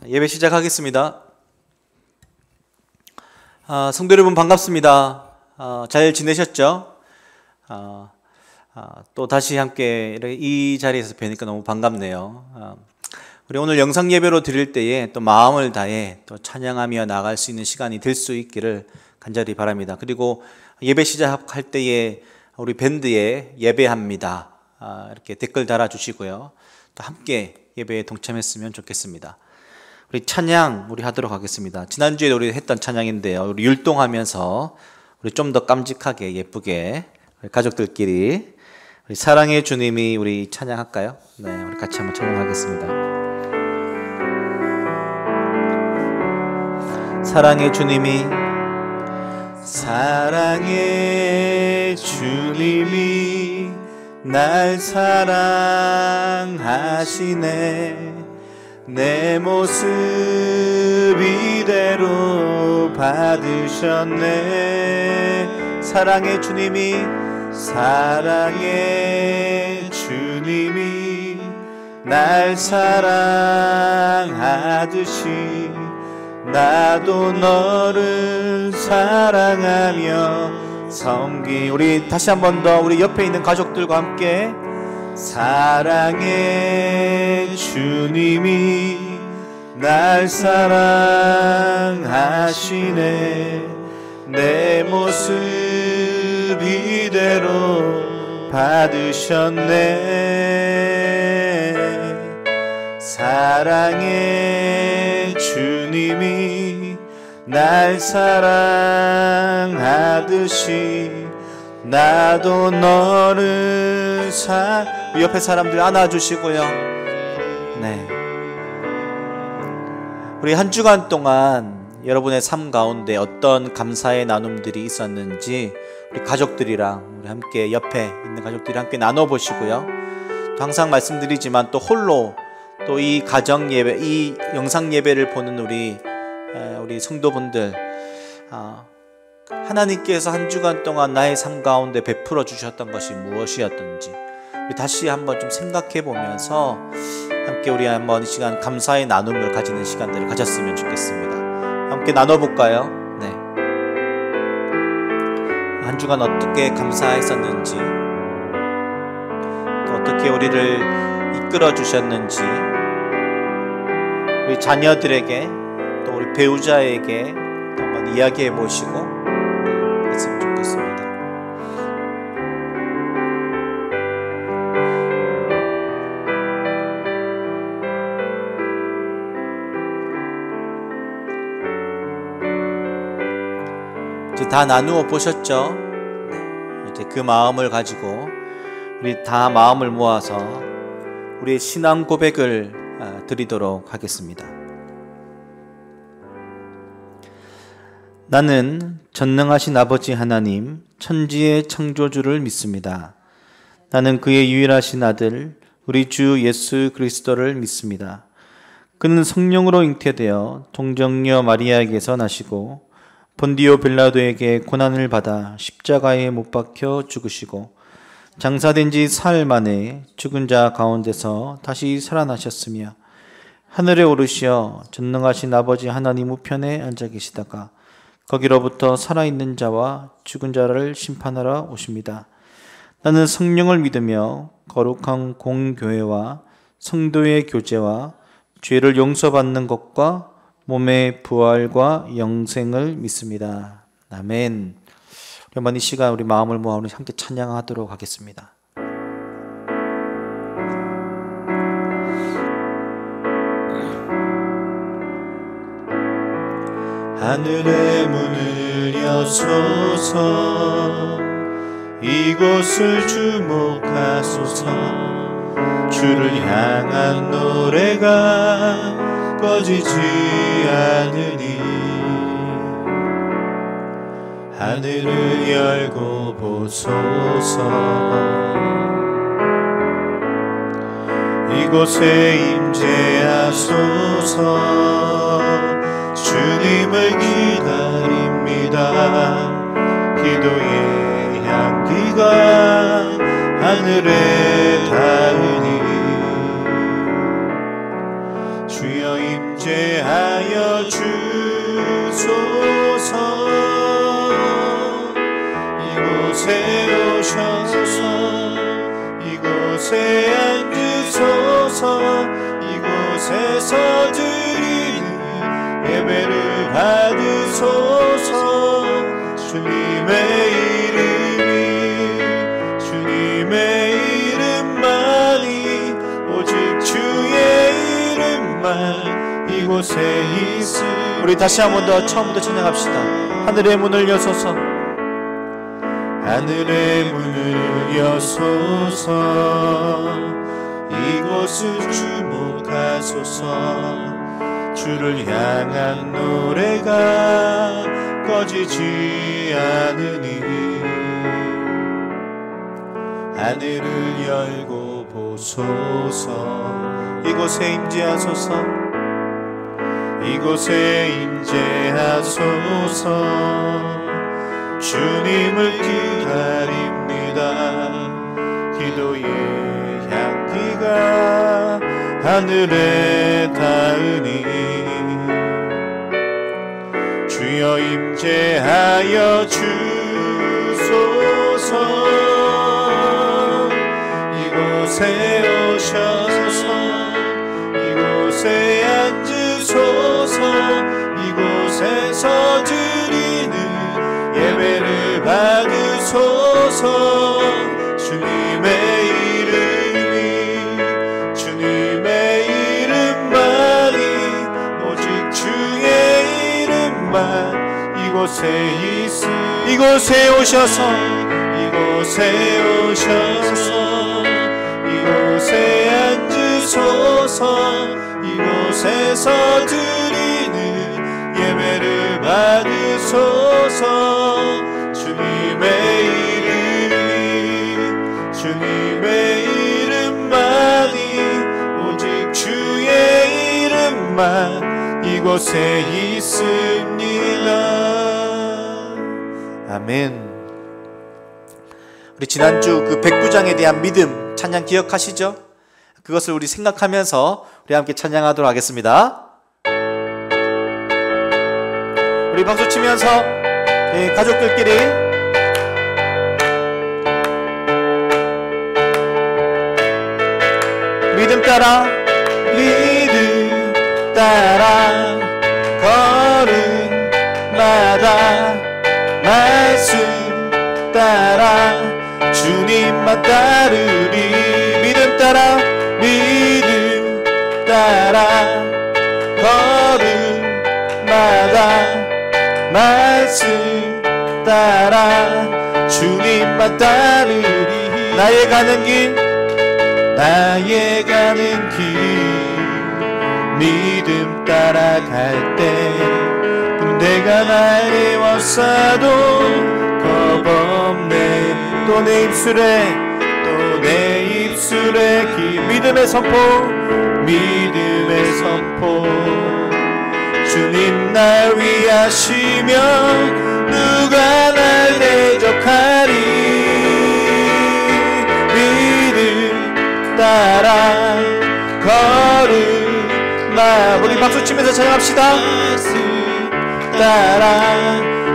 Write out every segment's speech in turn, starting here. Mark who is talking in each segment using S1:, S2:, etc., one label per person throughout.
S1: 예배 시작하겠습니다. 성도 여러분 반갑습니다. 잘 지내셨죠? 또 다시 함께 이 자리에서 뵈니까 너무 반갑네요. 우리 오늘 영상 예배로 드릴 때에 또 마음을 다해 또 찬양하며 나갈 수 있는 시간이 될 수 있기를 간절히 바랍니다. 그리고 예배 시작할 때에 우리 밴드에 예배합니다 이렇게 댓글 달아주시고요. 또 함께 예배에 동참했으면 좋겠습니다. 우리 찬양 우리 하도록 하겠습니다. 지난주에 우리 했던 찬양인데요. 우리 율동하면서 우리 좀 더 깜찍하게 예쁘게 우리 가족들끼리 우리 사랑의 주님이 우리 찬양할까요? 네, 우리 같이 한번 찬양하겠습니다. 사랑의 주님이 사랑의 주님이 날 사랑하시네 내 모습 이대로 받으셨네 사랑의 주님이 날 사랑하듯이 나도 너를 사랑하며 우리 다시 한 번 더 우리 옆에 있는 가족들과 함께 사랑의 주님이 날 사랑하시네 내 모습 이대로 받으셨네 사랑의 주님이 날 사랑하듯이 나도 너를 옆에 사람들 안아주시고요. 네, 우리 한 주간 동안 여러분의 삶 가운데 어떤 감사의 나눔들이 있었는지 우리 가족들이랑 우리 함께 옆에 있는 가족들이 함께 나눠보시고요. 또 항상 말씀드리지만 또 홀로 또 이 가정 예배, 이 영상 예배를 보는 우리 성도분들 하나님께서 한 주간 동안 나의 삶 가운데 베풀어 주셨던 것이 무엇이었던지 우리 다시 한번 좀 생각해 보면서 함께 우리 한번 이 시간 감사의 나눔을 가지는 시간들을 가졌으면 좋겠습니다. 함께 나눠볼까요? 네. 한 주간 어떻게 감사했었는지 또 어떻게 우리를 이끌어 주셨는지 우리 자녀들에게 또 우리 배우자에게 한번 이야기해 보시고 했으면 좋겠습니다. 이제 다 나누어 보셨죠? 네. 이제 그 마음을 가지고 우리 다 마음을 모아서 우리의 신앙 고백을 드리도록 하겠습니다. 나는 전능하신 아버지 하나님 천지의 창조주를 믿습니다. 나는 그의 유일하신 아들 우리 주 예수 그리스도를 믿습니다. 그는 성령으로 잉태되어 동정녀 마리아에게서 나시고 본디오 빌라도에게 고난을 받아 십자가에 못 박혀 죽으시고 장사된 지 사흘 만에 죽은 자 가운데서 다시 살아나셨으며 하늘에 오르시어 전능하신 아버지 하나님 우편에 앉아 계시다가 거기로부터 살아있는 자와 죽은 자를 심판하러 오십니다. 나는 성령을 믿으며 거룩한 공교회와 성도의 교제와 죄를 용서받는 것과 몸의 부활과 영생을 믿습니다. 아멘. 한번 이 시간 우리 마음을 모아 우리 함께 찬양하도록 하겠습니다.
S2: 하늘의 문을 여소서 이곳을 주목하소서 주를 향한 노래가 꺼지지 않으니 하늘을 열고 보소서 이곳에 임재하소서 주님을 기다립니다. 기도의 향기가 하늘에 닿으니 주여 임재하여 주소서. 이곳에 오셔서 이곳에 앉으소서. 이곳에서 드리는 예배를 받으소서. 주님의 이름만이 오직 주의 이름만 이곳에 있으니.
S1: 우리 다시 한 번 더 처음부터 찬양합시다. 하늘의 문을 여소서.
S2: 하늘의 문을 여소서. 이곳을 주목하소서. 주를 향한 노래가 꺼지지 않으니 하늘을 열고 보소서.
S1: 이곳에 임재하소서.
S2: 이곳에 임재하소서. 주님을 기다립니다. 기도의 향기가 하늘에 닿으니 주여 임재하여 주소서. 이곳에 오셔서 이곳에 앉으소서. 이곳에서 드리는 예배를 받으소서. 주님의 이름만이 오직 주의 이름만 이곳에 있으니.
S1: 이곳에 오셔서
S2: 이곳에 앉으소서. 이곳에서 드리는 예배를 받으소서. 주님의 이름만이 오직 주의 이름만 이곳에 있습니다.
S1: 아멘. 우리 지난주 그 백부장에 대한 믿음 찬양 기억하시죠? 그것을 우리 생각하면서 우리 함께 찬양하도록 하겠습니다. 우리 박수 치면서 가족들끼리 믿음 따라 걸음마다 말씀 따라 주님만 따르리. 믿음 따라 걸음마다 말씀 따라 주님만 따르리. 나의 가는 길 믿음 따라갈 때 군대가 날 에워싸도 겁없네. 또 내 입술에 믿음의 선포 주님 날 위하시면 누가 날 대적하리. 믿음 따라 걸음마. 우리 박수치면서 찬양합시다. 따라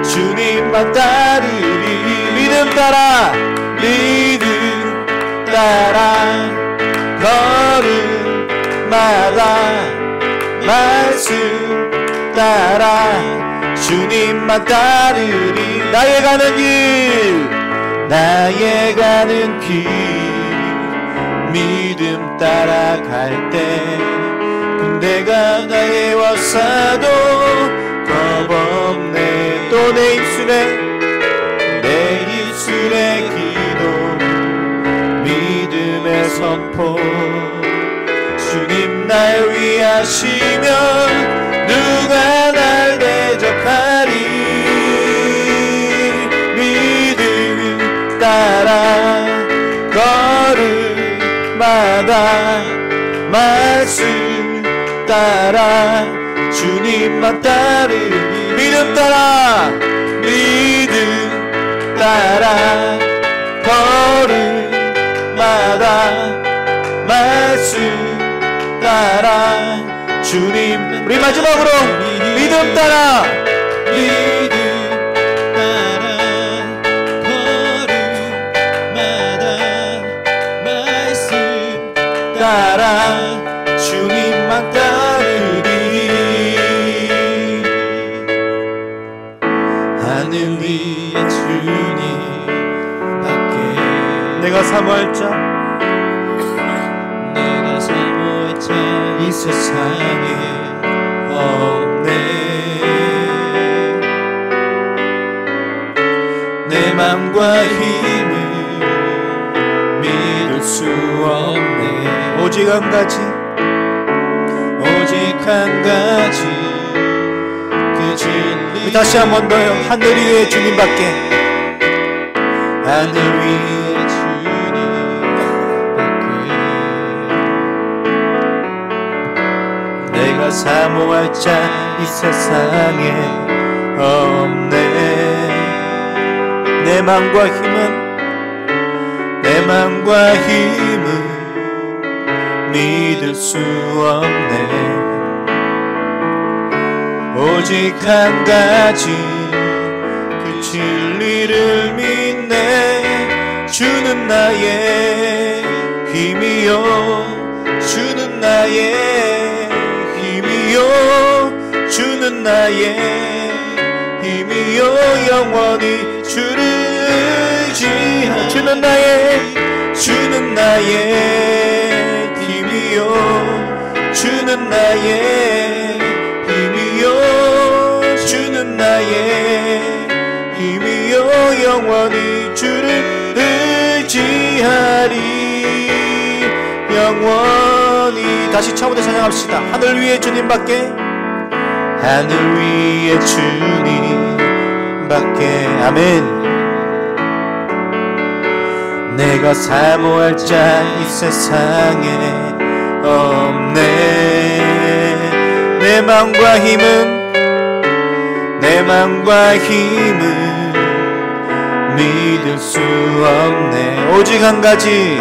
S1: 주님만 따르리. 믿음 따라 걸음마다 말씀 따라 주님만 따르리. 나의 가는 길 믿음 따라갈 때 군대가 나에 왔어도 겁없네. 또 내 입술에 기도 믿음의 선포 주님 날 위하시면 누가 날 대적하리. 믿음 따라 걸음마다 말씀 따라 주님만 따르니. 믿음 따라 걸음마다 말씀 따라
S2: 주님
S1: 우리 마지막으로 믿음 따라
S2: 말씀 따라 주님만 따르리. 하늘 위에 주님 밖에
S1: 내가 사모할 자
S2: 이 세상에 없네. 내 맘과 힘을 믿을 수 없네.
S1: 오직 한 가지
S2: 그 진리.
S1: 다시 한 번 더요. 하늘 위에 주님밖에.
S2: 하늘 위에 주님밖에 내가 사모할 자 이 세상에 없네. 내 맘과 힘은 믿을 수 없네. 오직 한 가지 그 진리를 믿네. 주는 나의 힘이요, 주는 나의 힘이요, 주는 나의 힘이요. 영원히 주를 의지하네. 주는 나의 힘이요, 주는 나의 힘이요, 주는 나의 힘이요. 영원히 주를 의지하리. 영원히.
S1: 다시 처음부터 찬양합시다. 하늘 위에 주님밖에.
S2: 하늘 위에 주님밖에. 아멘. 내가 사모할 자 이 세상에 없네. 내 맘과 힘은 믿을 수 없네. 오직 한 가지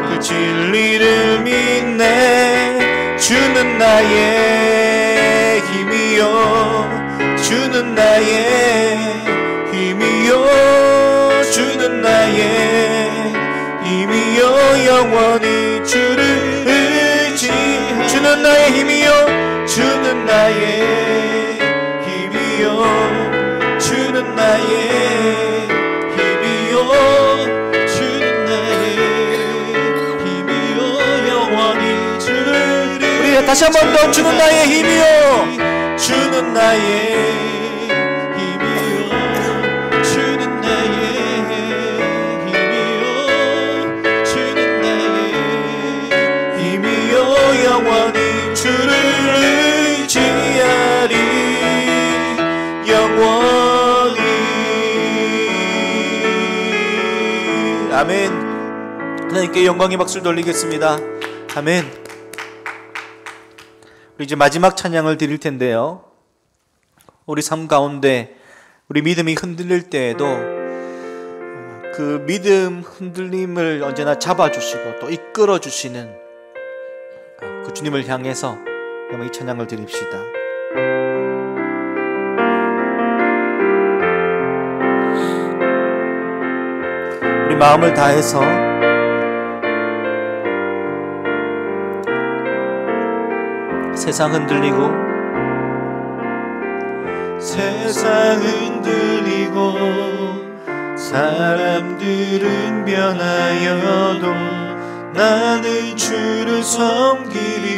S2: 그 진리를 믿네. 주는 나의 힘이요, 주는 나의 힘이요, 주는 나의 힘이요. 영원히 주를 의지하네. 주는 나의 힘이요, 주는 나의 힘이요, 주는 나의 힘이요, 주는 나의 힘이요. 영원히 주를.
S1: 우리 다시 한 번 더. 주는 나의 힘이요,
S2: 주는 나의 힘이요, 주는 나의 힘이요, 주는 나의 힘이요. 영원히 주를 의지하리. 영원히.
S1: 아멘. 하나님께 영광의 박수를 돌리겠습니다. 아멘. 우리 이제 마지막 찬양을 드릴 텐데요, 우리 삶 가운데 우리 믿음이 흔들릴 때에도 그 믿음 흔들림을 언제나 잡아주시고 또 이끌어주시는 그 주님을 향해서 이 찬양을 드립시다. 우리 마음을 다해서 세상 흔들리고
S2: 사람들은 변하여도 나는 주를 섬기리.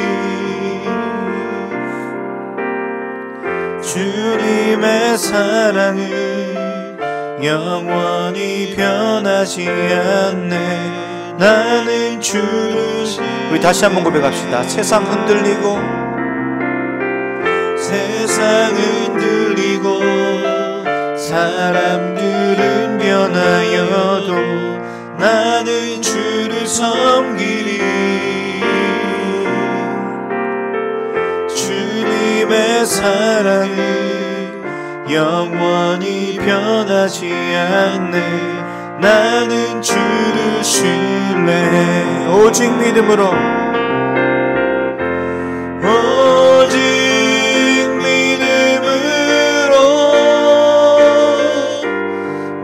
S2: 주님의 사랑은 영원히 변하지 않네. 나는 주를.
S1: 우리 다시 한번 고백합시다. 세상 흔들리고
S2: 사람들은 변하여도 나는 주를 섬기리. 주님의 사랑은 영원히 변하지 않네. 나는 주를 신뢰해. 오직 믿음으로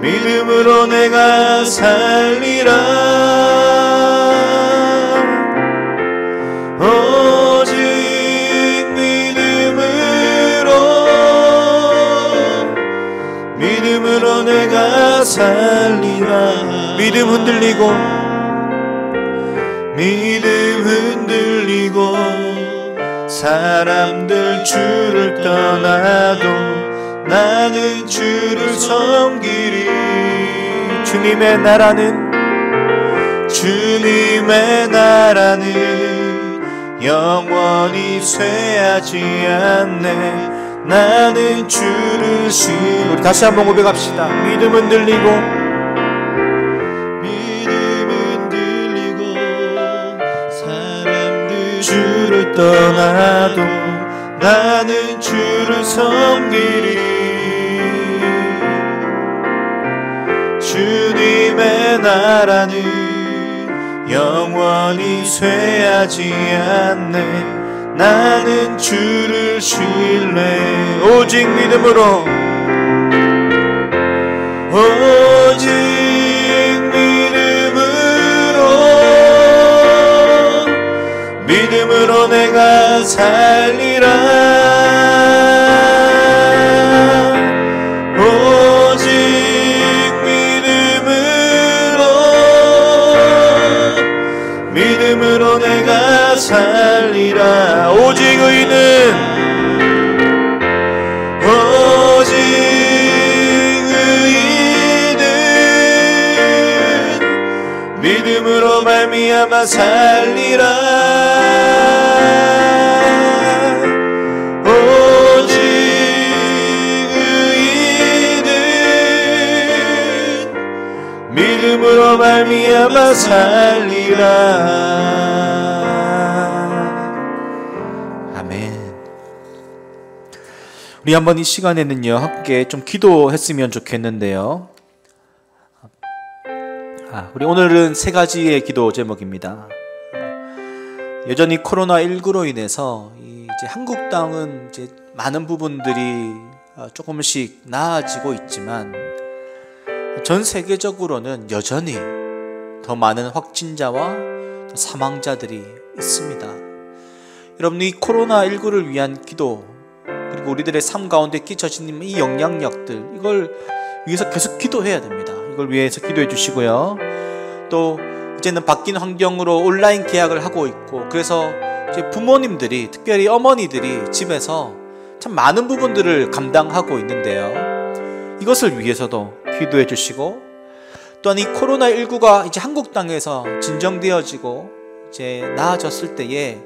S2: 믿음으로 내가 살리라. 오직 믿음으로 내가 살리라. 믿음 흔들리고 사람들 주를 떠나도 나는 주를 섬기리. 주님의 나라는 영원히 쇠하지 않네. 나는 주를
S1: 우리 다시 한번 고백합시다. 믿음 흔들리고
S2: 사람들 주를 떠나도 나는 주를 섬기리. 주님의 나라는 영원히 쇠하지 않네. 나는 주를 신뢰해. 오직 믿음으로 내가 살리라. 오직 믿음으로 내가 살리라. 오직 의인은 믿음으로 말미암아 살리라. 오직 의인은 믿음으로 말미암아 살리라.
S1: 아멘. 우리 한번 이 시간에는요 함께 좀 기도했으면 좋겠는데요. 우리 오늘은 세 가지의 기도 제목입니다. 여전히 코로나19로 인해서 이제 한국 땅은 이제 많은 부분들이 조금씩 나아지고 있지만 전 세계적으로는 여전히 더 많은 확진자와 사망자들이 있습니다. 여러분, 이 코로나19를 위한 기도, 그리고 우리들의 삶 가운데 끼쳐진 이 영향력들, 이걸 위해서 계속 기도해야 됩니다. 이걸 위해서 기도해 주시고요. 또 이제는 바뀐 환경으로 온라인 계약을 하고 있고, 그래서 이제 부모님들이, 특별히 어머니들이 집에서 참 많은 부분들을 감당하고 있는데요. 이것을 위해서도 기도해 주시고, 또한 이 코로나19가 이제 한국 땅에서 진정되어지고 이제 나아졌을 때에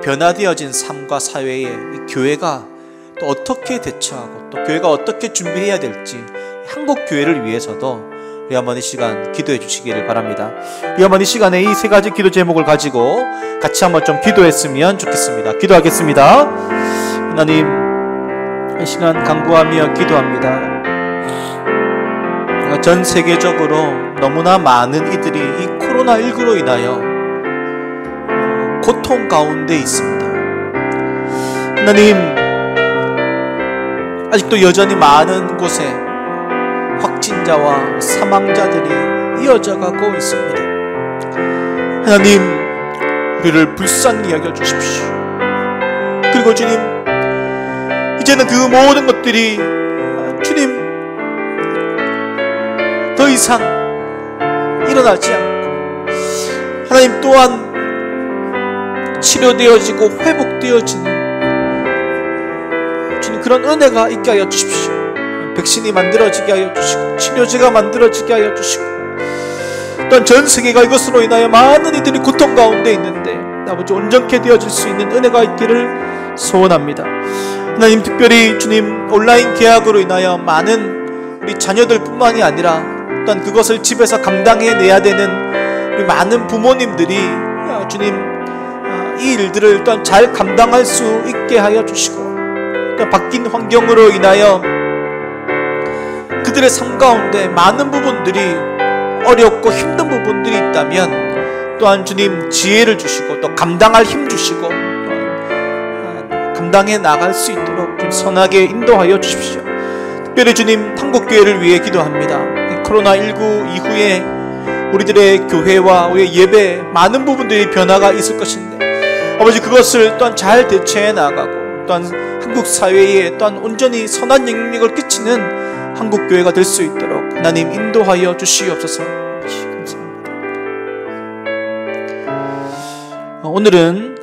S1: 변화되어진 삶과 사회에 이 교회가 또 어떻게 대처하고 또 교회가 어떻게 준비해야 될지 한국 교회를 위해서도 우리 한번 이 시간 기도해 주시기를 바랍니다. 우리 한번 이 시간에 이 세 가지 기도 제목을 가지고 같이 한번 좀 기도했으면 좋겠습니다. 기도하겠습니다. 하나님, 이 시간 간구하며 기도합니다. 전 세계적으로 너무나 많은 이들이 이 코로나19로 인하여 고통 가운데 있습니다. 하나님, 아직도 여전히 많은 곳에 확진자와 사망자들이 이어져 가고 있습니다. 하나님, 우리를 불쌍히 여겨주십시오. 그리고 주님, 이제는 그 모든 것들이 주님 더 이상 일어나지 않고 하나님 또한 치료되어지고 회복되어지는 주님 그런 은혜가 있게 하여 주십시오. 백신이 만들어지게 하여 주시고 치료제가 만들어지게 하여 주시고, 또한 전 세계가 이것으로 인하여 많은 이들이 고통 가운데 있는데 아버지 온전케 되어질 수 있는 은혜가 있기를 소원합니다. 하나님, 특별히 주님 온라인 계약으로 인하여 많은 우리 자녀들 뿐만이 아니라 또한 그것을 집에서 감당해내야 되는 우리 많은 부모님들이 주님 이 일들을 또한 잘 감당할 수 있게 하여 주시고, 또한 바뀐 환경으로 인하여 그들의 삶 가운데 많은 부분들이 어렵고 힘든 부분들이 있다면 또한 주님 지혜를 주시고 또 감당할 힘 주시고 감당해 나갈 수 있도록 좀 선하게 인도하여 주십시오. 특별히 주님 한국교회를 위해 기도합니다. 코로나19 이후에 우리들의 교회와 우리의 예배 많은 부분들이 변화가 있을 것인데 아버지 그것을 또한 잘 대처해 나가고 또한 한국 사회에 또한 온전히 선한 영향력을 끼치는 한국교회가 될 수 있도록 하나님 인도하여 주시옵소서. 감사합니다. 오늘은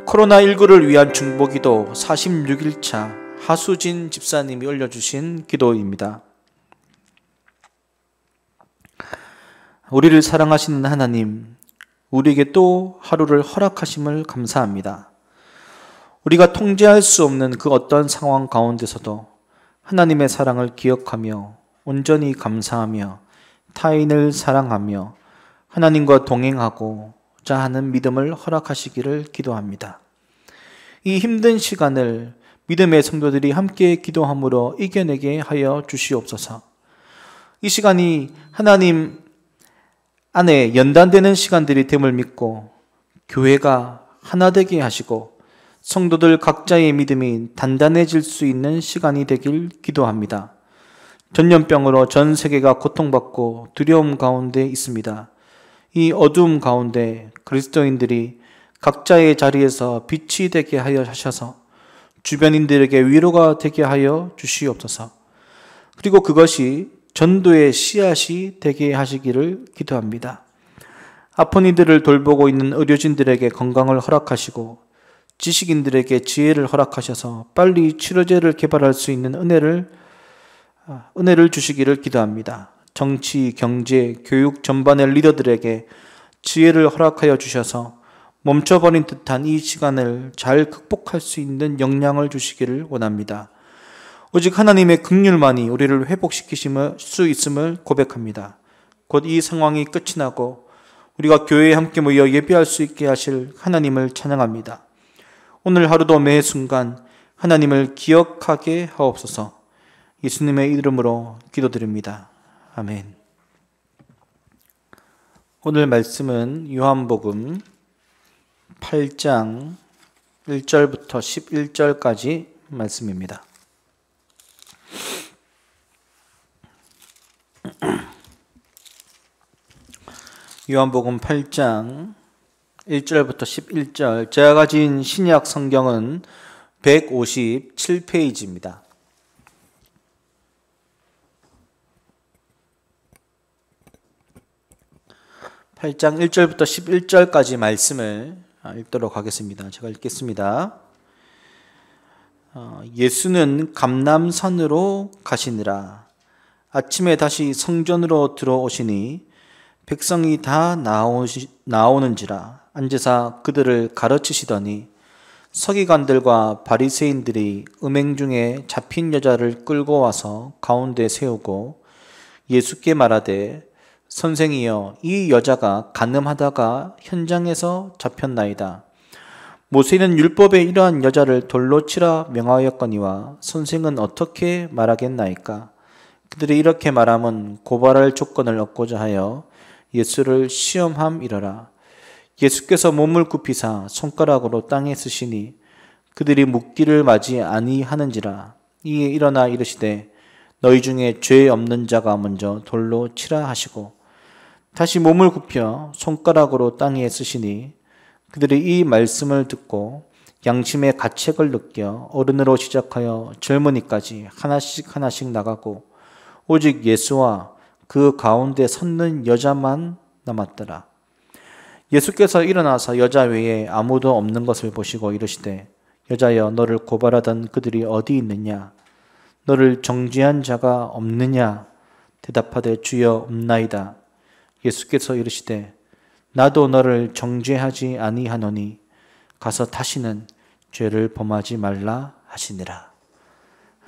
S1: 코로나19를 위한 중보기도 46일차 하수진 집사님이 올려주신 기도입니다. 우리를 사랑하시는 하나님, 우리에게 또 하루를 허락하심을 감사합니다. 우리가 통제할 수 없는 그 어떤 상황 가운데서도 하나님의 사랑을 기억하며 온전히 감사하며 타인을 사랑하며 하나님과 동행하고자 하는 믿음을 허락하시기를 기도합니다. 이 힘든 시간을 믿음의 성도들이 함께 기도함으로 이겨내게 하여 주시옵소서. 이 시간이 하나님 안에 연단되는 시간들이 됨을 믿고 교회가 하나 되게 하시고 성도들 각자의 믿음이 단단해질 수 있는 시간이 되길 기도합니다. 전염병으로 전 세계가 고통받고 두려움 가운데 있습니다. 이 어두움 가운데 그리스도인들이 각자의 자리에서 빛이 되게 하여 하셔서 주변인들에게 위로가 되게 하여 주시옵소서. 그리고 그것이 전도의 씨앗이 되게 하시기를 기도합니다. 아픈 이들을 돌보고 있는 의료진들에게 건강을 허락하시고 지식인들에게 지혜를 허락하셔서 빨리 치료제를 개발할 수 있는 은혜를 주시기를 기도합니다. 정치, 경제, 교육 전반의 리더들에게 지혜를 허락하여 주셔서 멈춰버린 듯한 이 시간을 잘 극복할 수 있는 역량을 주시기를 원합니다. 오직 하나님의 긍휼만이 우리를 회복시키실 수 있음을 고백합니다. 곧 이 상황이 끝이 나고 우리가 교회에 함께 모여 예배할 수 있게 하실 하나님을 찬양합니다. 오늘 하루도 매 순간 하나님을 기억하게 하옵소서. 예수님의 이름으로 기도드립니다. 아멘. 오늘 말씀은 요한복음 8장 1절부터 11절까지 말씀입니다. 요한복음 8장 1절부터 11절, 제가 가진 신약 성경은 157페이지입니다. (8장) 1절부터 11절까지 말씀을 읽도록 하겠습니다. 제가 읽겠습니다. 예수는 감람산으로 가시니라. 아침에 다시 성전으로 들어오시니 백성이 다 나오는지라 앉으사 그들을 가르치시더니 서기관들과 바리새인들이 음행 중에 잡힌 여자를 끌고 와서 가운데 세우고 예수께 말하되 선생이여, 이 여자가 간음하다가 현장에서 잡혔나이다. 모세는 율법에 이러한 여자를 돌로 치라 명하였거니와 선생은 어떻게 말하겠나이까? 그들이 이렇게 말함은 고발할 조건을 얻고자 하여 예수를 시험함이러라. 예수께서 몸을 굽히사 손가락으로 땅에 쓰시니 그들이 묻기를 마지 아니하는지라. 이에 일어나 이르시되 너희 중에 죄 없는 자가 먼저 돌로 치라 하시고 다시 몸을 굽혀 손가락으로 땅에 쓰시니 그들이 이 말씀을 듣고 양심의 가책을 느껴 어른으로 시작하여 젊은이까지 하나씩 나가고 오직 예수와 그 가운데 섰는 여자만 남았더라. 예수께서 일어나서 여자 외에 아무도 없는 것을 보시고 이르시되 여자여, 너를 고발하던 그들이 어디 있느냐? 너를 정죄한 자가 없느냐? 대답하되 주여, 없나이다. 예수께서 이르시되 나도 너를 정죄하지 아니하노니 가서 다시는 죄를 범하지 말라 하시니라.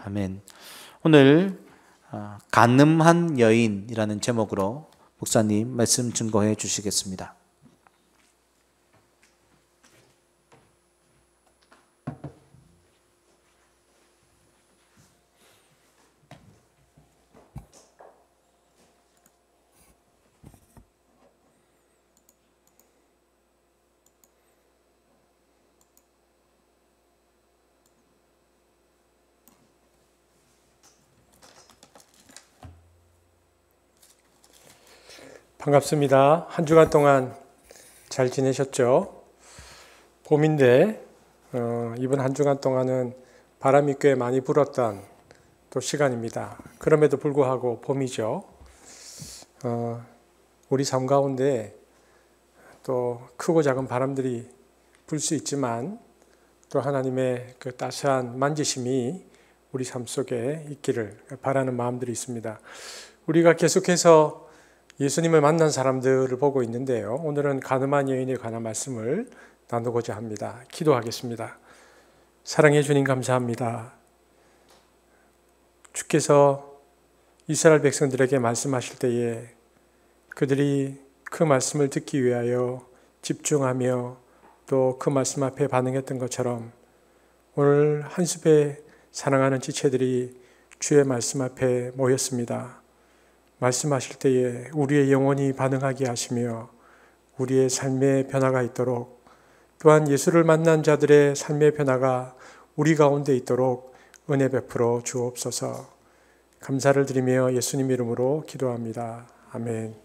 S1: 아멘. 오늘 간음한 여인이라는 제목으로 목사님 말씀 증거해 주시겠습니다.
S3: 반갑습니다. 한 주간 동안 잘 지내셨죠? 봄인데 이번 한 주간 동안은 바람이 꽤 많이 불었던 또 시간입니다. 그럼에도 불구하고 봄이죠. 우리 삶 가운데 또 크고 작은 바람들이 불 수 있지만 또 하나님의 그 따스한 만지심이 우리 삶 속에 있기를 바라는 마음들이 있습니다. 우리가 계속해서 예수님을 만난 사람들을 보고 있는데요. 오늘은 가늠한 여인에 관한 말씀을 나누고자 합니다. 기도하겠습니다. 사랑해 주님 감사합니다. 주께서 이스라엘 백성들에게 말씀하실 때에 그들이 그 말씀을 듣기 위하여 집중하며 또 그 말씀 앞에 반응했던 것처럼 오늘 한 숲의 사랑하는 지체들이 주의 말씀 앞에 모였습니다. 말씀하실 때에 우리의 영혼이 반응하게 하시며 우리의 삶의 변화가 있도록 또한 예수를 만난 자들의 삶의 변화가 우리 가운데 있도록 은혜 베풀어 주옵소서. 감사를 드리며 예수님 이름으로 기도합니다. 아멘.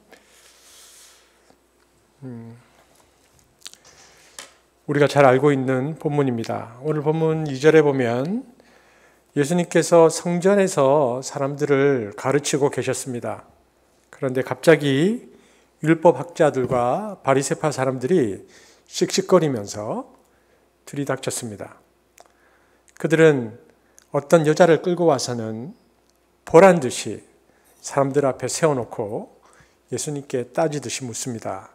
S3: 우리가 잘 알고 있는 본문입니다. 오늘 본문 2절에 보면 예수님께서 성전에서 사람들을 가르치고 계셨습니다. 그런데 갑자기 율법학자들과 바리새파 사람들이 씩씩거리면서 들이닥쳤습니다. 그들은 어떤 여자를 끌고 와서는 보란 듯이 사람들 앞에 세워놓고 예수님께 따지듯이 묻습니다.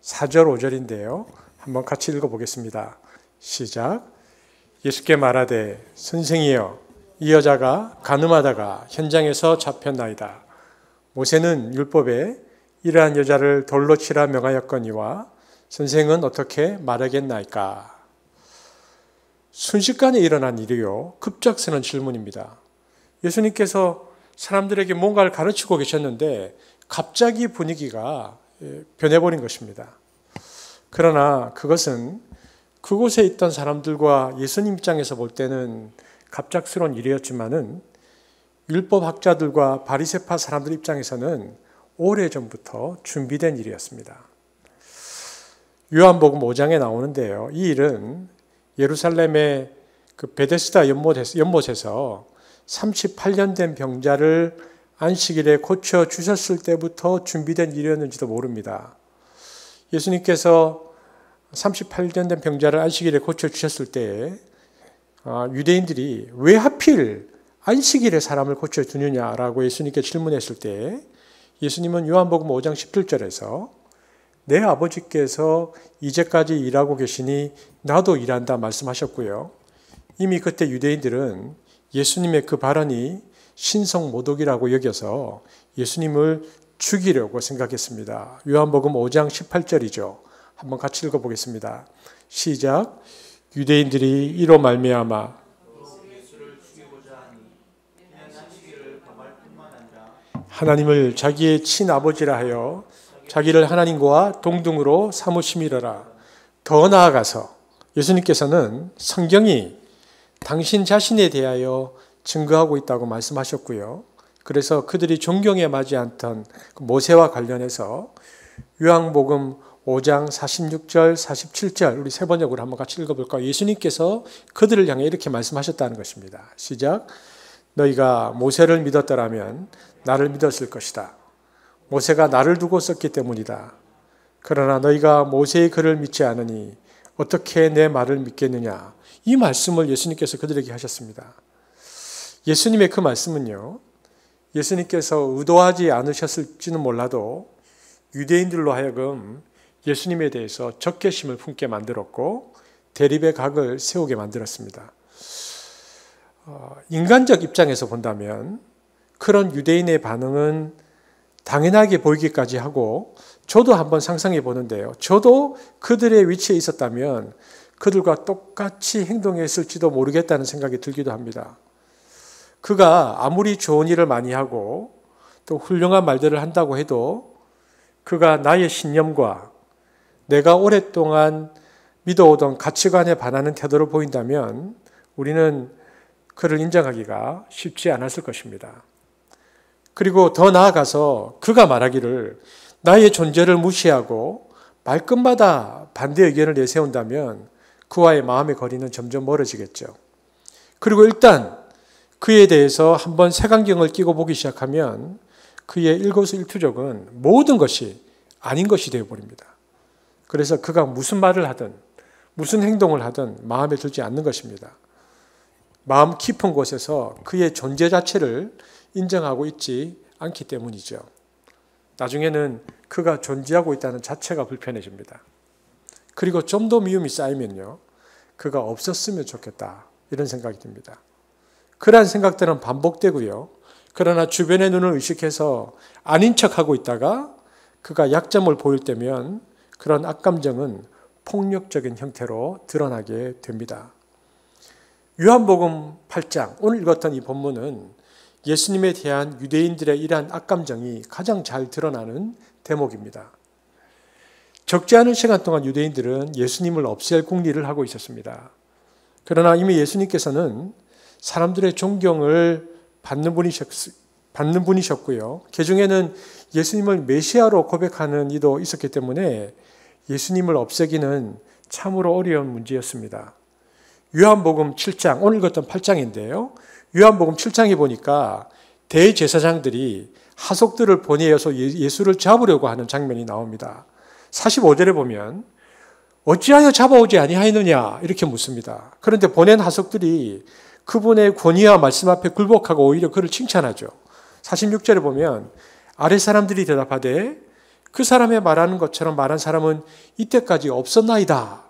S3: 4절 5절인데요. 한번 같이 읽어보겠습니다. 시작. 예수께 말하되 선생이여 이 여자가 간음하다가 현장에서 잡혔나이다. 모세는 율법에 이러한 여자를 돌로 치라 명하였거니와 선생은 어떻게 말하겠나이까? 순식간에 일어난 일이요. 급작스런 질문입니다. 예수님께서 사람들에게 뭔가를 가르치고 계셨는데 갑자기 분위기가 변해버린 것입니다. 그러나 그것은 그곳에 있던 사람들과 예수님 입장에서 볼 때는 갑작스러운 일이었지만은 율법학자들과 바리새파 사람들 입장에서는 오래전부터 준비된 일이었습니다. 요한복음 5장에 나오는데요. 이 일은 예루살렘의 그 베데스다 연못에서 38년 된 병자를 안식일에 고쳐 주셨을 때부터 준비된 일이었는지도 모릅니다. 예수님께서 38년 된 병자를 안식일에 고쳐 주셨을 때 유대인들이 왜 하필 안식일에 사람을 고쳐 주느냐라고 예수님께 질문했을 때 예수님은 요한복음 5장 17절에서 내 아버지께서 이제까지 일하고 계시니 나도 일한다 말씀하셨고요. 이미 그때 유대인들은 예수님의 그 발언이 신성모독이라고 여겨서 예수님을 죽이려고 생각했습니다. 요한복음 5장 18절이죠. 한번 같이 읽어보겠습니다. 시작. 유대인들이 이로 말미암아 하나님을 자기의 친아버지라 하여 자기를 하나님과 동등으로 삼으심이로라. 더 나아가서 예수님께서는 성경이 당신 자신에 대하여 증거하고 있다고 말씀하셨고요. 그래서 그들이 존경에 맞지 않던 모세와 관련해서 요한복음 5장 46절, 47절 우리 세 번역으로 한번 같이 읽어볼까요? 예수님께서 그들을 향해 이렇게 말씀하셨다는 것입니다. 시작. 너희가 모세를 믿었더라면 나를 믿었을 것이다. 모세가 나를 두고 썼기 때문이다. 그러나 너희가 모세의 글을 믿지 않으니 어떻게 내 말을 믿겠느냐. 이 말씀을 예수님께서 그들에게 하셨습니다. 예수님의 그 말씀은요. 예수님께서 의도하지 않으셨을지는 몰라도 유대인들로 하여금 예수님에 대해서 적개심을 품게 만들었고 대립의 각을 세우게 만들었습니다. 인간적 입장에서 본다면 그런 유대인의 반응은 당연하게 보이기까지 하고 저도 한번 상상해 보는데요. 저도 그들의 위치에 있었다면 그들과 똑같이 행동했을지도 모르겠다는 생각이 들기도 합니다. 그가 아무리 좋은 일을 많이 하고 또 훌륭한 말들을 한다고 해도 그가 나의 신념과 내가 오랫동안 믿어오던 가치관에 반하는 태도를 보인다면 우리는 그를 인정하기가 쉽지 않았을 것입니다. 그리고 더 나아가서 그가 말하기를 나의 존재를 무시하고 말끝마다 반대 의견을 내세운다면 그와의 마음의 거리는 점점 멀어지겠죠. 그리고 일단 그에 대해서 한번 색안경을 끼고 보기 시작하면 그의 일거수일투족은 모든 것이 아닌 것이 되어버립니다. 그래서 그가 무슨 말을 하든 무슨 행동을 하든 마음에 들지 않는 것입니다. 마음 깊은 곳에서 그의 존재 자체를 인정하고 있지 않기 때문이죠. 나중에는 그가 존재하고 있다는 자체가 불편해집니다. 그리고 좀 더 미움이 쌓이면요, 그가 없었으면 좋겠다 이런 생각이 듭니다. 그러한 생각들은 반복되고요. 그러나 주변의 눈을 의식해서 아닌 척하고 있다가 그가 약점을 보일 때면 그런 악감정은 폭력적인 형태로 드러나게 됩니다. 요한복음 8장, 오늘 읽었던 이 본문은 예수님에 대한 유대인들의 이러한 악감정이 가장 잘 드러나는 대목입니다. 적지 않은 시간 동안 유대인들은 예수님을 없앨 궁리를 하고 있었습니다. 그러나 이미 예수님께서는 사람들의 존경을 받는 분이셨고요. 그중에는 예수님을 메시아로 고백하는 이도 있었기 때문에 예수님을 없애기는 참으로 어려운 문제였습니다. 요한복음 7장, 오늘 읽었던 8장인데요. 요한복음 7장에 보니까 대제사장들이 하속들을 보내어서 예수를 잡으려고 하는 장면이 나옵니다. 45절에 보면 어찌하여 잡아오지 아니하였느냐 이렇게 묻습니다. 그런데 보낸 하속들이 그분의 권위와 말씀 앞에 굴복하고 오히려 그를 칭찬하죠. 46절에 보면 아랫사람들이 대답하되 그 사람의 말하는 것처럼 말한 사람은 이때까지 없었나이다.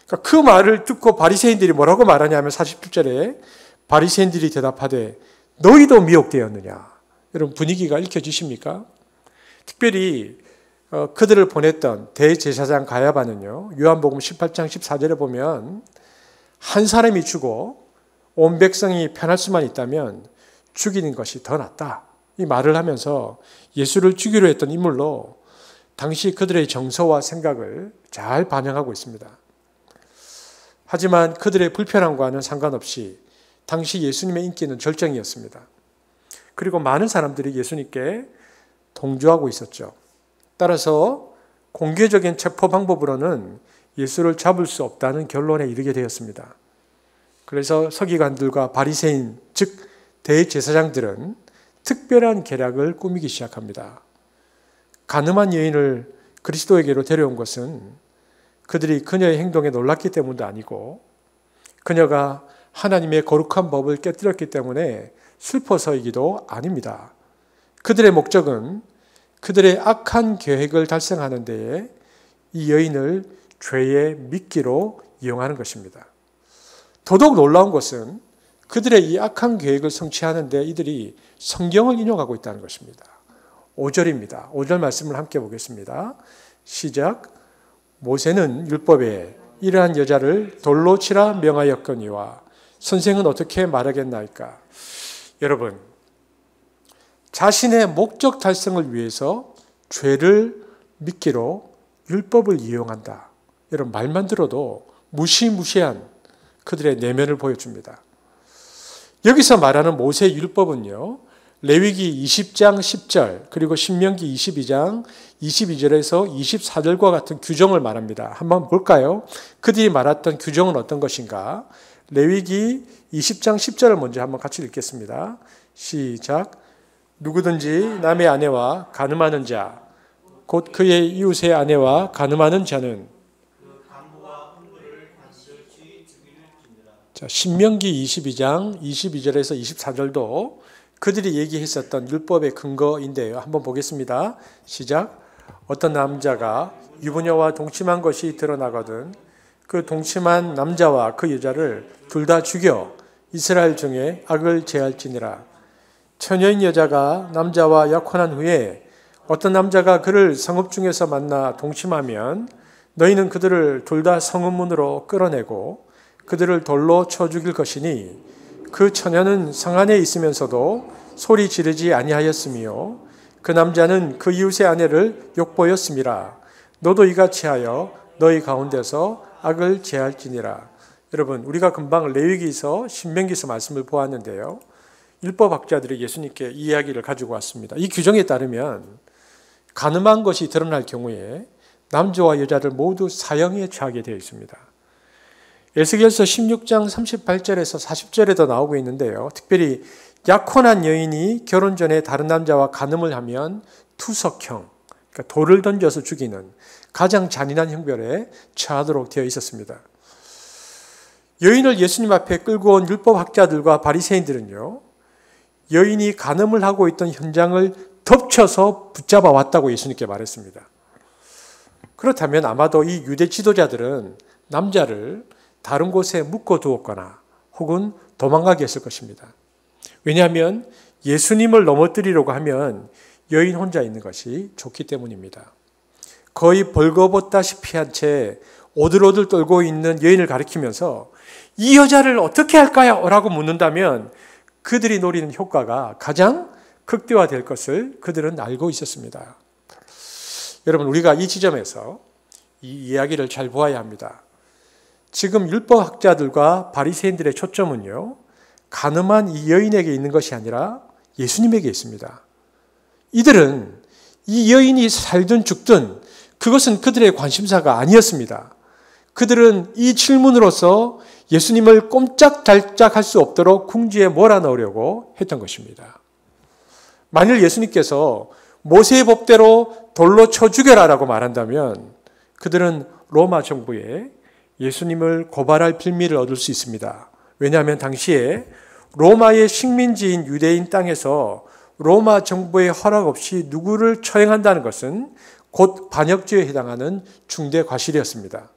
S3: 그러니까 그 말을 듣고 바리새인들이 뭐라고 말하냐면 47절에 바리새인들이 대답하되 너희도 미혹되었느냐. 여러분 분위기가 읽혀지십니까? 특별히 그들을 보냈던 대제사장 가야바는요, 요한복음 18장 14절에 보면 한 사람이 죽어 온 백성이 편할 수만 있다면 죽이는 것이 더 낫다. 이 말을 하면서 예수를 죽이려 했던 인물로 당시 그들의 정서와 생각을 잘 반영하고 있습니다. 하지만 그들의 불편함과는 상관없이 당시 예수님의 인기는 절정이었습니다. 그리고 많은 사람들이 예수님께 동조하고 있었죠. 따라서 공개적인 체포 방법으로는 예수를 잡을 수 없다는 결론에 이르게 되었습니다. 그래서 서기관들과 바리새인, 즉 대제사장들은 특별한 계략을 꾸미기 시작합니다. 가늠한 여인을 그리스도에게로 데려온 것은 그들이 그녀의 행동에 놀랐기 때문도 아니고 그녀가 하나님의 거룩한 법을 깨뜨렸기 때문에 슬퍼서이기도 아닙니다. 그들의 목적은 그들의 악한 계획을 달성하는 데에 이 여인을 죄의 미끼로 이용하는 것입니다. 더더욱 놀라운 것은 그들의 이 악한 계획을 성취하는 데 이들이 성경을 인용하고 있다는 것입니다. 5절입니다. 5절 말씀을 함께 보겠습니다. 시작. 모세는 율법에 이러한 여자를 돌로 치라 명하였거니와 선생은 어떻게 말하겠나이까. 여러분, 자신의 목적 달성을 위해서 죄를 미끼로 율법을 이용한다. 여러분, 말만 들어도 무시무시한 그들의 내면을 보여줍니다. 여기서 말하는 모세 율법은요, 레위기 20장 10절 그리고 신명기 22장 22절에서 24절과 같은 규정을 말합니다. 한번 볼까요? 그들이 말했던 규정은 어떤 것인가? 레위기 20장 10절을 먼저 한번 같이 읽겠습니다. 시작. 누구든지 남의 아내와 간음하는 자, 곧 그의 이웃의 아내와 간음하는 자는 자, 신명기 22장 22절에서 24절도 그들이 얘기했었던 율법의 근거인데요. 한번 보겠습니다. 시작. 어떤 남자가 유부녀와 동침한 것이 드러나거든 그 동침한 남자와 그 여자를 둘 다 죽여 이스라엘 중에 악을 제할지니라. 처녀인 여자가 남자와 약혼한 후에 어떤 남자가 그를 성읍 중에서 만나 동침하면 너희는 그들을 둘 다 성읍문으로 끌어내고 그들을 돌로 쳐 죽일 것이니 그 처녀는 성 안에 있으면서도 소리 지르지 아니하였으며 그 남자는 그 이웃의 아내를 욕보였음이라. 너도 이같이 하여 너희 가운데서 악을 제할지니라. 여러분, 우리가 금방 레위기서 신명기서 말씀을 보았는데요. 율법학자들이 예수님께 이 이야기를 가지고 왔습니다. 이 규정에 따르면 간음한 것이 드러날 경우에 남자와 여자를 모두 사형에 처하게 되어 있습니다. 에스겔서 16장 38절에서 40절에도 나오고 있는데요. 특별히 약혼한 여인이 결혼 전에 다른 남자와 간음을 하면 투석형, 그러니까 돌을 던져서 죽이는 가장 잔인한 형벌에 처하도록 되어 있었습니다. 여인을 예수님 앞에 끌고 온 율법학자들과 바리새인들은요, 여인이 간음을 하고 있던 현장을 덮쳐서 붙잡아 왔다고 예수님께 말했습니다. 그렇다면 아마도 이 유대 지도자들은 남자를 다른 곳에 묶어두었거나 혹은 도망가게 했을 것입니다. 왜냐하면 예수님을 넘어뜨리려고 하면 여인 혼자 있는 것이 좋기 때문입니다. 거의 벌거벗다시피 한 채 오들오들 떨고 있는 여인을 가리키면서 이 여자를 어떻게 할까요? 라고 묻는다면 그들이 노리는 효과가 가장 극대화될 것을 그들은 알고 있었습니다. 여러분, 우리가 이 지점에서 이 이야기를 잘 보아야 합니다. 지금 율법학자들과 바리새인들의 초점은요, 간음한 이 여인에게 있는 것이 아니라 예수님에게 있습니다. 이들은 이 여인이 살든 죽든 그것은 그들의 관심사가 아니었습니다. 그들은 이 질문으로서 예수님을 꼼짝달짝할 수 없도록 궁지에 몰아넣으려고 했던 것입니다. 만일 예수님께서 모세의 법대로 돌로 쳐 죽여라라고 말한다면 그들은 로마 정부에 예수님을 고발할 빌미를 얻을 수 있습니다. 왜냐하면 당시에 로마의 식민지인 유대인 땅에서 로마 정부의 허락 없이 누구를 처형한다는 것은 곧 반역죄에 해당하는 중대 과실이었습니다.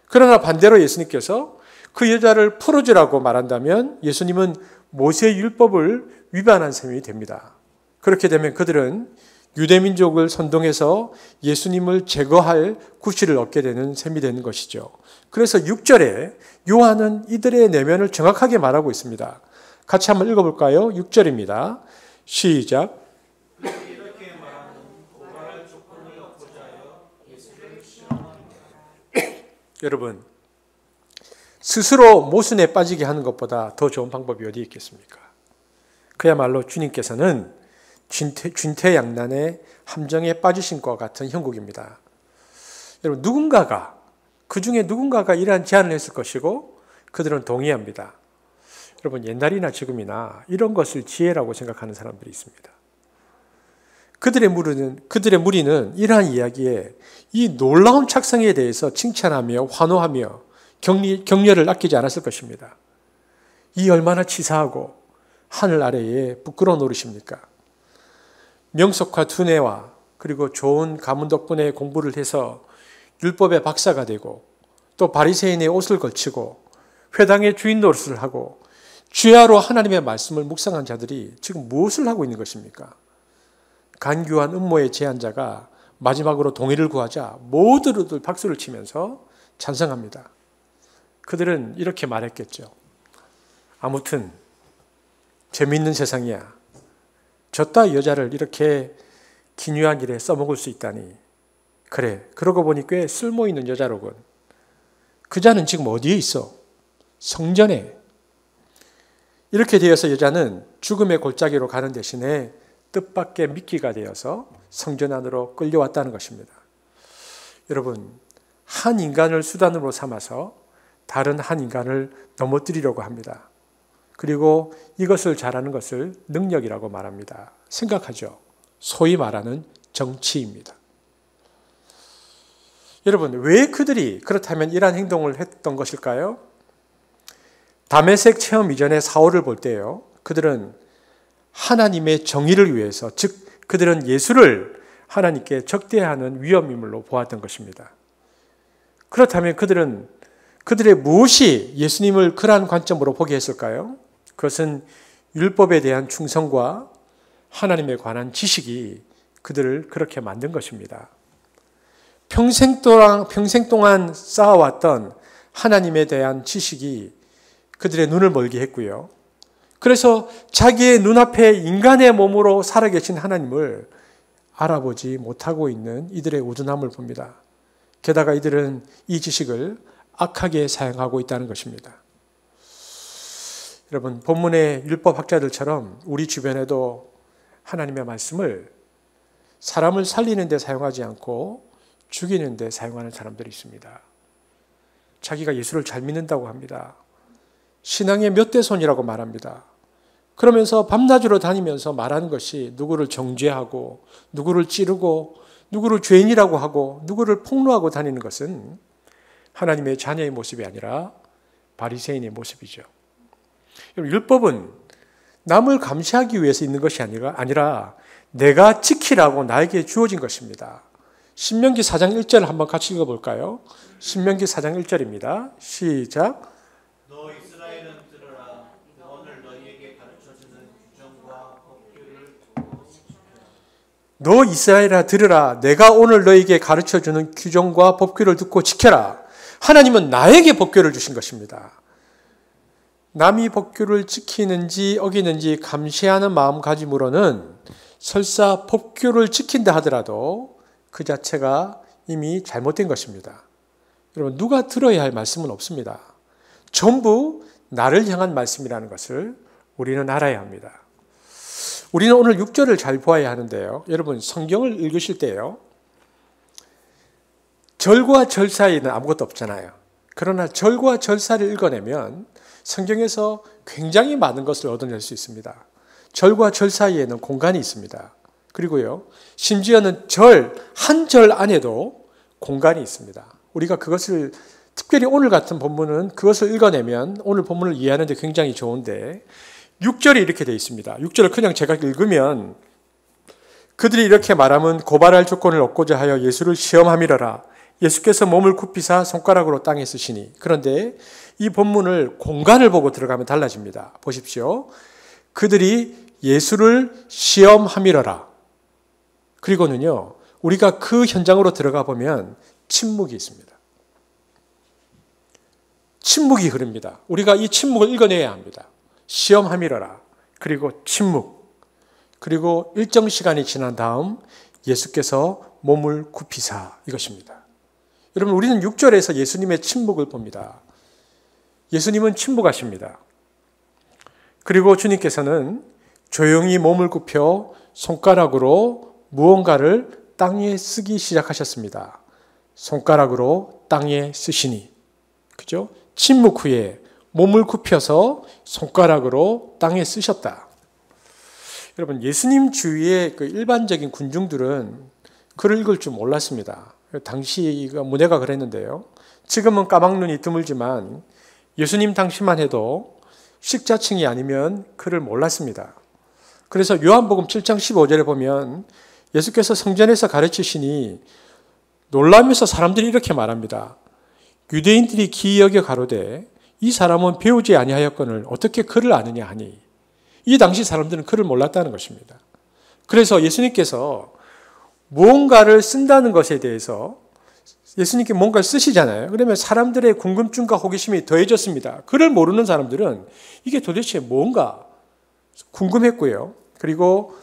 S3: 그러나 반대로 예수님께서 그 여자를 풀어주라고 말한다면 예수님은 모세의 율법을 위반한 셈이 됩니다. 그렇게 되면 그들은 유대민족을 선동해서 예수님을 제거할 구실을 얻게 되는 셈이 되는 것이죠. 그래서 6절에 요한은 이들의 내면을 정확하게 말하고 있습니다. 같이 한번 읽어볼까요? 6절입니다. 시작. 여러분, 스스로 모순에 빠지게 하는 것보다 더 좋은 방법이 어디 있겠습니까? 그야말로 주님께서는 진퇴양난의 함정에 빠지신 것 같은 형국입니다. 여러분, 그 중에 누군가가 이러한 제안을 했을 것이고 그들은 동의합니다. 여러분, 옛날이나 지금이나 이런 것을 지혜라고 생각하는 사람들이 있습니다. 그들의 무리는 이러한 이야기에 이 놀라운 착성에 대해서 칭찬하며 환호하며 격려를 아끼지 않았을 것입니다. 이 얼마나 치사하고 하늘 아래에 부끄러운 노릇입니까? 명석과 두뇌와 그리고 좋은 가문 덕분에 공부를 해서 율법의 박사가 되고 또 바리새인의 옷을 걸치고 회당의 주인 노릇을 하고 주야로 하나님의 말씀을 묵상한 자들이 지금 무엇을 하고 있는 것입니까? 간교한 음모의 제안자가 마지막으로 동의를 구하자 모두들 박수를 치면서 찬성합니다. 그들은 이렇게 말했겠죠. 아무튼 재미있는 세상이야. 저따 여자를 이렇게 기묘한 일에 써먹을 수 있다니. 그래, 그러고 보니 꽤 쓸모있는 여자로군. 그자는 지금 어디에 있어? 성전에. 이렇게 되어서 여자는 죽음의 골짜기로 가는 대신에 뜻밖의 미끼가 되어서 성전 안으로 끌려왔다는 것입니다. 여러분, 한 인간을 수단으로 삼아서 다른 한 인간을 넘어뜨리려고 합니다. 그리고 이것을 잘하는 것을 능력이라고 말합니다. 생각하죠. 소위 말하는 정치입니다. 여러분, 왜 그들이 그렇다면 이러한 행동을 했던 것일까요? 다메섹 체험 이전에 사울을 볼 때요, 그들은 하나님의 정의를 위해서, 즉 그들은 예수를 하나님께 적대하는 위험인물로 보았던 것입니다. 그렇다면 그들의 무엇이 예수님을 그러한 관점으로 보게 했을까요? 그것은 율법에 대한 충성과 하나님에 관한 지식이 그들을 그렇게 만든 것입니다. 평생 동안 쌓아왔던 하나님에 대한 지식이 그들의 눈을 멀게 했고요. 그래서 자기의 눈앞에 인간의 몸으로 살아계신 하나님을 알아보지 못하고 있는 이들의 우둔함을 봅니다. 게다가 이들은 이 지식을 악하게 사용하고 있다는 것입니다. 여러분, 본문의 율법학자들처럼 우리 주변에도 하나님의 말씀을 사람을 살리는 데 사용하지 않고 죽이는 데 사용하는 사람들이 있습니다. 자기가 예수를 잘 믿는다고 합니다. 신앙의 몇 대 손이라고 말합니다. 그러면서 밤낮으로 다니면서 말하는 것이 누구를 정죄하고 누구를 찌르고 누구를 죄인이라고 하고 누구를 폭로하고 다니는 것은 하나님의 자녀의 모습이 아니라 바리새인의 모습이죠. 율법은 남을 감시하기 위해서 있는 것이 아니라 내가 지키라고 나에게 주어진 것입니다. 신명기 4장 1절 한번 같이 읽어볼까요? 신명기 4장 1절입니다. 시작.
S1: 너 이스라엘은 들으라. 오늘 너희에게 가르쳐주는 규정과 법규를
S3: 너 이스라엘아 들으라. 내가 오늘 너희에게 가르쳐주는 규정과 법규를 듣고 지켜라. 하나님은 나에게 법규를 주신 것입니다. 남이 법규를 지키는지 어기는지 감시하는 마음가짐으로는 설사 법규를 지킨다 하더라도 그 자체가 이미 잘못된 것입니다. 여러분, 누가 들어야 할 말씀은 없습니다. 전부 나를 향한 말씀이라는 것을 우리는 알아야 합니다. 우리는 오늘 6절을 잘 보아야 하는데요. 여러분, 성경을 읽으실 때요, 절과 절 사이에는 아무것도 없잖아요. 그러나 절과 절사를 읽어내면 성경에서 굉장히 많은 것을 얻어낼 수 있습니다. 절과 절 사이에는 공간이 있습니다. 그리고요, 심지어는 한 절 안에도 공간이 있습니다. 우리가 그것을 특별히 오늘 같은 본문은 그것을 읽어내면 오늘 본문을 이해하는 데 굉장히 좋은데 6절이 이렇게 되어 있습니다. 6절을 그냥 제가 읽으면 그들이 이렇게 말하면 고발할 조건을 얻고자 하여 예수를 시험함이러라. 예수께서 몸을 굽히사 손가락으로 땅에 쓰시니. 그런데 이 본문을 공간을 보고 들어가면 달라집니다. 보십시오. 그들이 예수를 시험함이러라. 그리고는요, 우리가 그 현장으로 들어가 보면 침묵이 있습니다. 침묵이 흐릅니다. 우리가 이 침묵을 읽어내야 합니다. 시험함이러라. 그리고 침묵. 그리고 일정 시간이 지난 다음 예수께서 몸을 굽히사, 이것입니다. 여러분, 우리는 6절에서 예수님의 침묵을 봅니다. 예수님은 침묵하십니다. 그리고 주님께서는 조용히 몸을 굽혀 손가락으로 무언가를 땅에 쓰기 시작하셨습니다. 손가락으로 땅에 쓰시니. 그죠? 침묵 후에 몸을 굽혀서 손가락으로 땅에 쓰셨다. 여러분, 예수님 주위의 그 일반적인 군중들은 글을 읽을 줄 몰랐습니다. 당시 문해가 그랬는데요. 지금은 까막눈이 드물지만 예수님 당시만 해도 식자층이 아니면 글을 몰랐습니다. 그래서 요한복음 7장 15절에 보면 예수께서 성전에서 가르치시니 놀라면서 사람들이 이렇게 말합니다. 유대인들이 기이 여겨 가로되 이 사람은 배우지 아니하였거늘 어떻게 글을 아느냐 하니. 이 당시 사람들은 글을 몰랐다는 것입니다. 그래서 예수님께서 무언가를 쓴다는 것에 대해서 예수님께 뭔가를 쓰시잖아요. 그러면 사람들의 궁금증과 호기심이 더해졌습니다. 글을 모르는 사람들은 이게 도대체 뭔가 궁금했고요. 그리고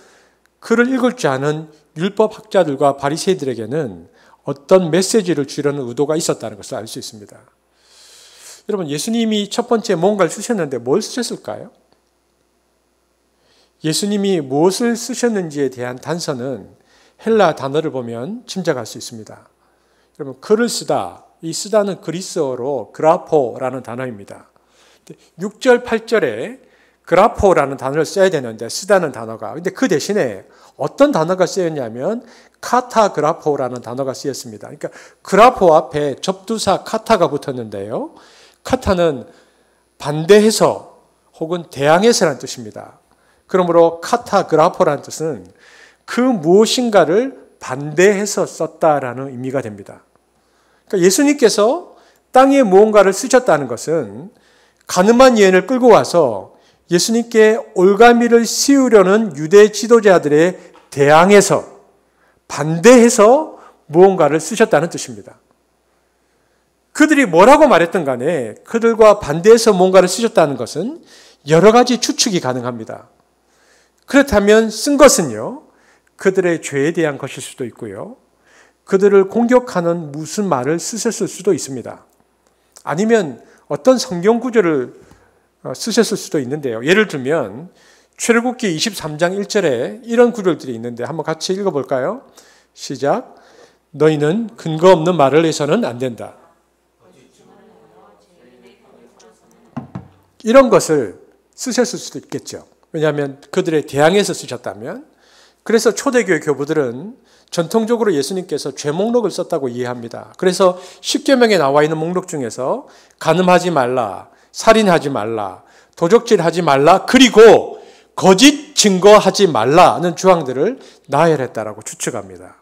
S3: 글을 읽을 줄 아는 율법학자들과 바리새인들에게는 어떤 메시지를 주려는 의도가 있었다는 것을 알 수 있습니다. 여러분, 예수님이 첫 번째 뭔가를 쓰셨는데 뭘 쓰셨을까요? 예수님이 무엇을 쓰셨는지에 대한 단서는 헬라 단어를 보면 짐작할 수 있습니다. 여러분, 글을 쓰다, 이 쓰다는 그리스어로 그라포라는 단어입니다. 6절, 8절에 그라포라는 단어를 써야 되는데 쓰다는 단어가, 근데 그 대신에 어떤 단어가 쓰였냐면 카타그라포라는 단어가 쓰였습니다. 그러니까 그라포 앞에 접두사 카타가 붙었는데요. 카타는 반대해서 혹은 대항해서라는 뜻입니다. 그러므로 카타그라포라는 뜻은 그 무엇인가를 반대해서 썼다라는 의미가 됩니다. 그러니까 예수님께서 땅에 무언가를 쓰셨다는 것은 가늠한 여인을 끌고 와서 예수님께 올가미를 씌우려는 유대 지도자들의 대항해서 반대해서 무언가를 쓰셨다는 뜻입니다. 그들이 뭐라고 말했든 간에 그들과 반대해서 뭔가를 쓰셨다는 것은 여러 가지 추측이 가능합니다. 그렇다면 쓴 것은요, 그들의 죄에 대한 것일 수도 있고요. 그들을 공격하는 무슨 말을 쓰셨을 수도 있습니다. 아니면 어떤 성경 구절을 쓰셨을 수도 있는데요. 예를 들면 출애굽기 23장 1절에 이런 구절들이 있는데 한번 같이 읽어볼까요? 시작. 너희는 근거 없는 말을 해서는 안 된다. 이런 것을 쓰셨을 수도 있겠죠. 왜냐하면 그들의 대항해서 쓰셨다면. 그래서 초대교회 교부들은 전통적으로 예수님께서 죄 목록을 썼다고 이해합니다. 그래서 10계명에 나와 있는 목록 중에서 간음하지 말라, 살인하지 말라, 도적질하지 말라, 그리고 거짓 증거하지 말라는 조항들을 나열했다라고 추측합니다.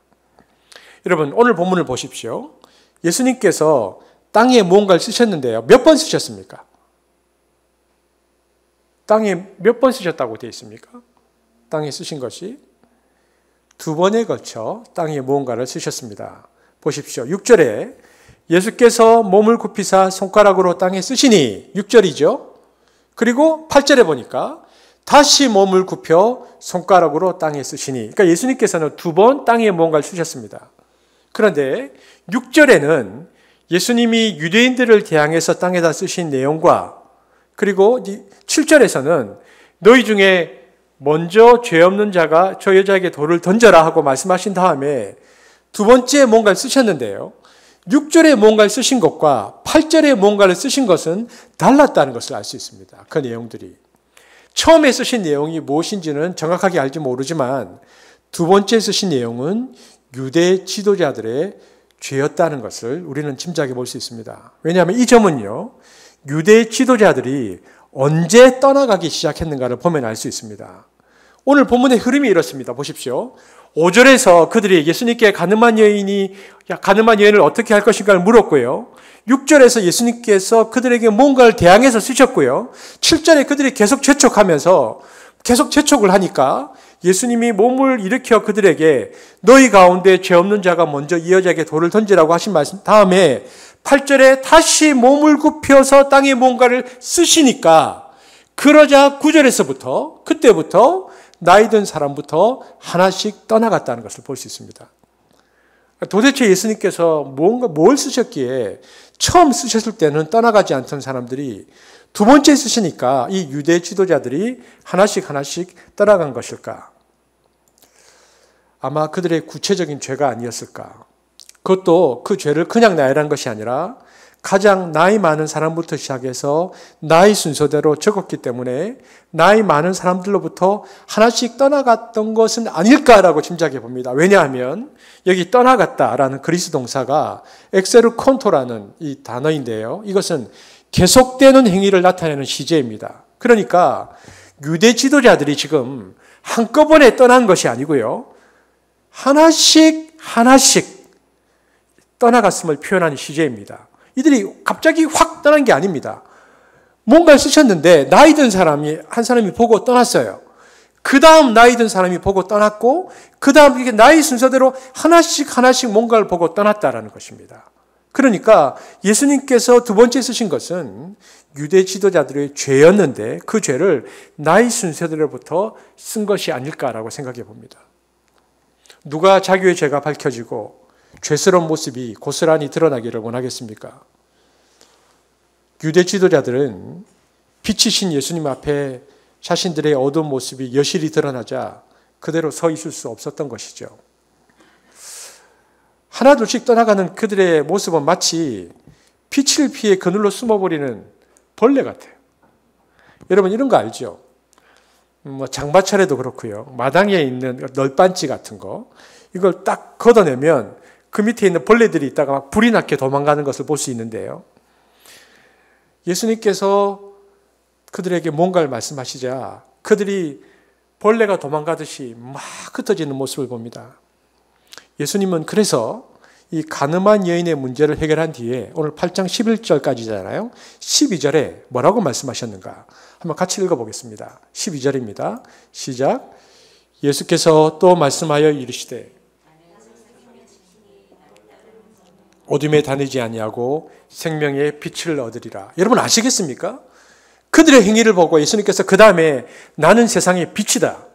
S3: 여러분, 오늘 본문을 보십시오. 예수님께서 땅에 무언가를 쓰셨는데요. 몇 번 쓰셨습니까? 땅에 몇 번 쓰셨다고 되어 있습니까? 땅에 쓰신 것이 2번에 걸쳐 땅에 무언가를 쓰셨습니다. 보십시오. 6절에 예수께서 몸을 굽히사 손가락으로 땅에 쓰시니 6절이죠. 그리고 8절에 보니까 다시 몸을 굽혀 손가락으로 땅에 쓰시니, 그러니까 예수님께서는 2번 땅에 무언가를 쓰셨습니다. 그런데 6절에는 예수님이 유대인들을 대항해서 땅에다 쓰신 내용과, 그리고 7절에서는 너희 중에 먼저 죄 없는 자가 저 여자에게 돌을 던져라 하고 말씀하신 다음에 2번째 뭔가를 쓰셨는데요. 6절에 뭔가를 쓰신 것과 8절에 뭔가를 쓰신 것은 달랐다는 것을 알 수 있습니다. 그 내용들이. 처음에 쓰신 내용이 무엇인지는 정확하게 알지 모르지만 2번째 쓰신 내용은 유대 지도자들의 죄였다는 것을 우리는 짐작해 볼 수 있습니다. 왜냐하면 이 점은요, 유대 지도자들이 언제 떠나가기 시작했는가를 보면 알 수 있습니다. 오늘 본문의 흐름이 이렇습니다. 보십시오. 5절에서 그들이 예수님께 가늠한 여인을 어떻게 할 것인가를 물었고요. 6절에서 예수님께서 그들에게 뭔가를 대항해서 쓰셨고요. 7절에 그들이 계속 재촉을 하니까 예수님이 몸을 일으켜 그들에게 너희 가운데 죄 없는 자가 먼저 이 여자에게 돌을 던지라고 하신 말씀 다음에 8절에 다시 몸을 굽혀서 땅에 뭔가를 쓰시니까, 그러자 9절에서부터 그때부터 나이 든 사람부터 하나씩 떠나갔다는 것을 볼 수 있습니다. 도대체 예수님께서 뭘 쓰셨기에 처음 쓰셨을 때는 떠나가지 않던 사람들이 2번째 쓰시니까 이 유대 지도자들이 하나씩 떠나간 것일까? 아마 그들의 구체적인 죄가 아니었을까? 그것도 그 죄를 그냥 나열한 것이 아니라 가장 나이 많은 사람부터 시작해서 나이 순서대로 적었기 때문에 나이 많은 사람들로부터 하나씩 떠나갔던 것은 아닐까라고 짐작해 봅니다. 왜냐하면 여기 떠나갔다라는 그리스 동사가 엑세르콘토라는 이 단어인데요. 이것은 계속되는 행위를 나타내는 시제입니다. 그러니까 유대 지도자들이 지금 한꺼번에 떠난 것이 아니고요. 하나씩 떠나갔음을 표현하는 시제입니다. 이들이 갑자기 확 떠난 게 아닙니다. 뭔가를 쓰셨는데 나이 든 사람이 한 사람이 보고 떠났어요. 그 다음 나이 든 사람이 보고 떠났고, 그 다음 이게 나이 순서대로 하나씩 뭔가를 보고 떠났다라는 것입니다. 그러니까 예수님께서 2번째 쓰신 것은 유대 지도자들의 죄였는데 그 죄를 나이 순서대로부터 쓴 것이 아닐까라고 생각해 봅니다. 누가 자기의 죄가 밝혀지고 죄스러운 모습이 고스란히 드러나기를 원하겠습니까? 유대 지도자들은 빛이신 예수님 앞에 자신들의 어두운 모습이 여실히 드러나자 그대로 서 있을 수 없었던 것이죠. 하나둘씩 떠나가는 그들의 모습은 마치 빛을 피해 그늘로 숨어버리는 벌레 같아요. 여러분 이런 거 알죠? 장마철에도 그렇고요. 마당에 있는 널빤지 같은 거, 이걸 딱 걷어내면 그 밑에 있는 벌레들이 있다가 막 불이 나게 도망가는 것을 볼 수 있는데요. 예수님께서 그들에게 뭔가를 말씀하시자 그들이 벌레가 도망가듯이 막 흩어지는 모습을 봅니다. 예수님은 그래서 이 간음한 여인의 문제를 해결한 뒤에 오늘 8장 11절까지잖아요. 12절에 뭐라고 말씀하셨는가? 한번 같이 읽어보겠습니다. 12절입니다. 시작. 예수께서 또 말씀하여 이르시되 어둠에 다니지 아니하고 생명의 빛을 얻으리라. 여러분 아시겠습니까? 그들의 행위를 보고 예수님께서 그 다음에 나는 세상의 빛이다.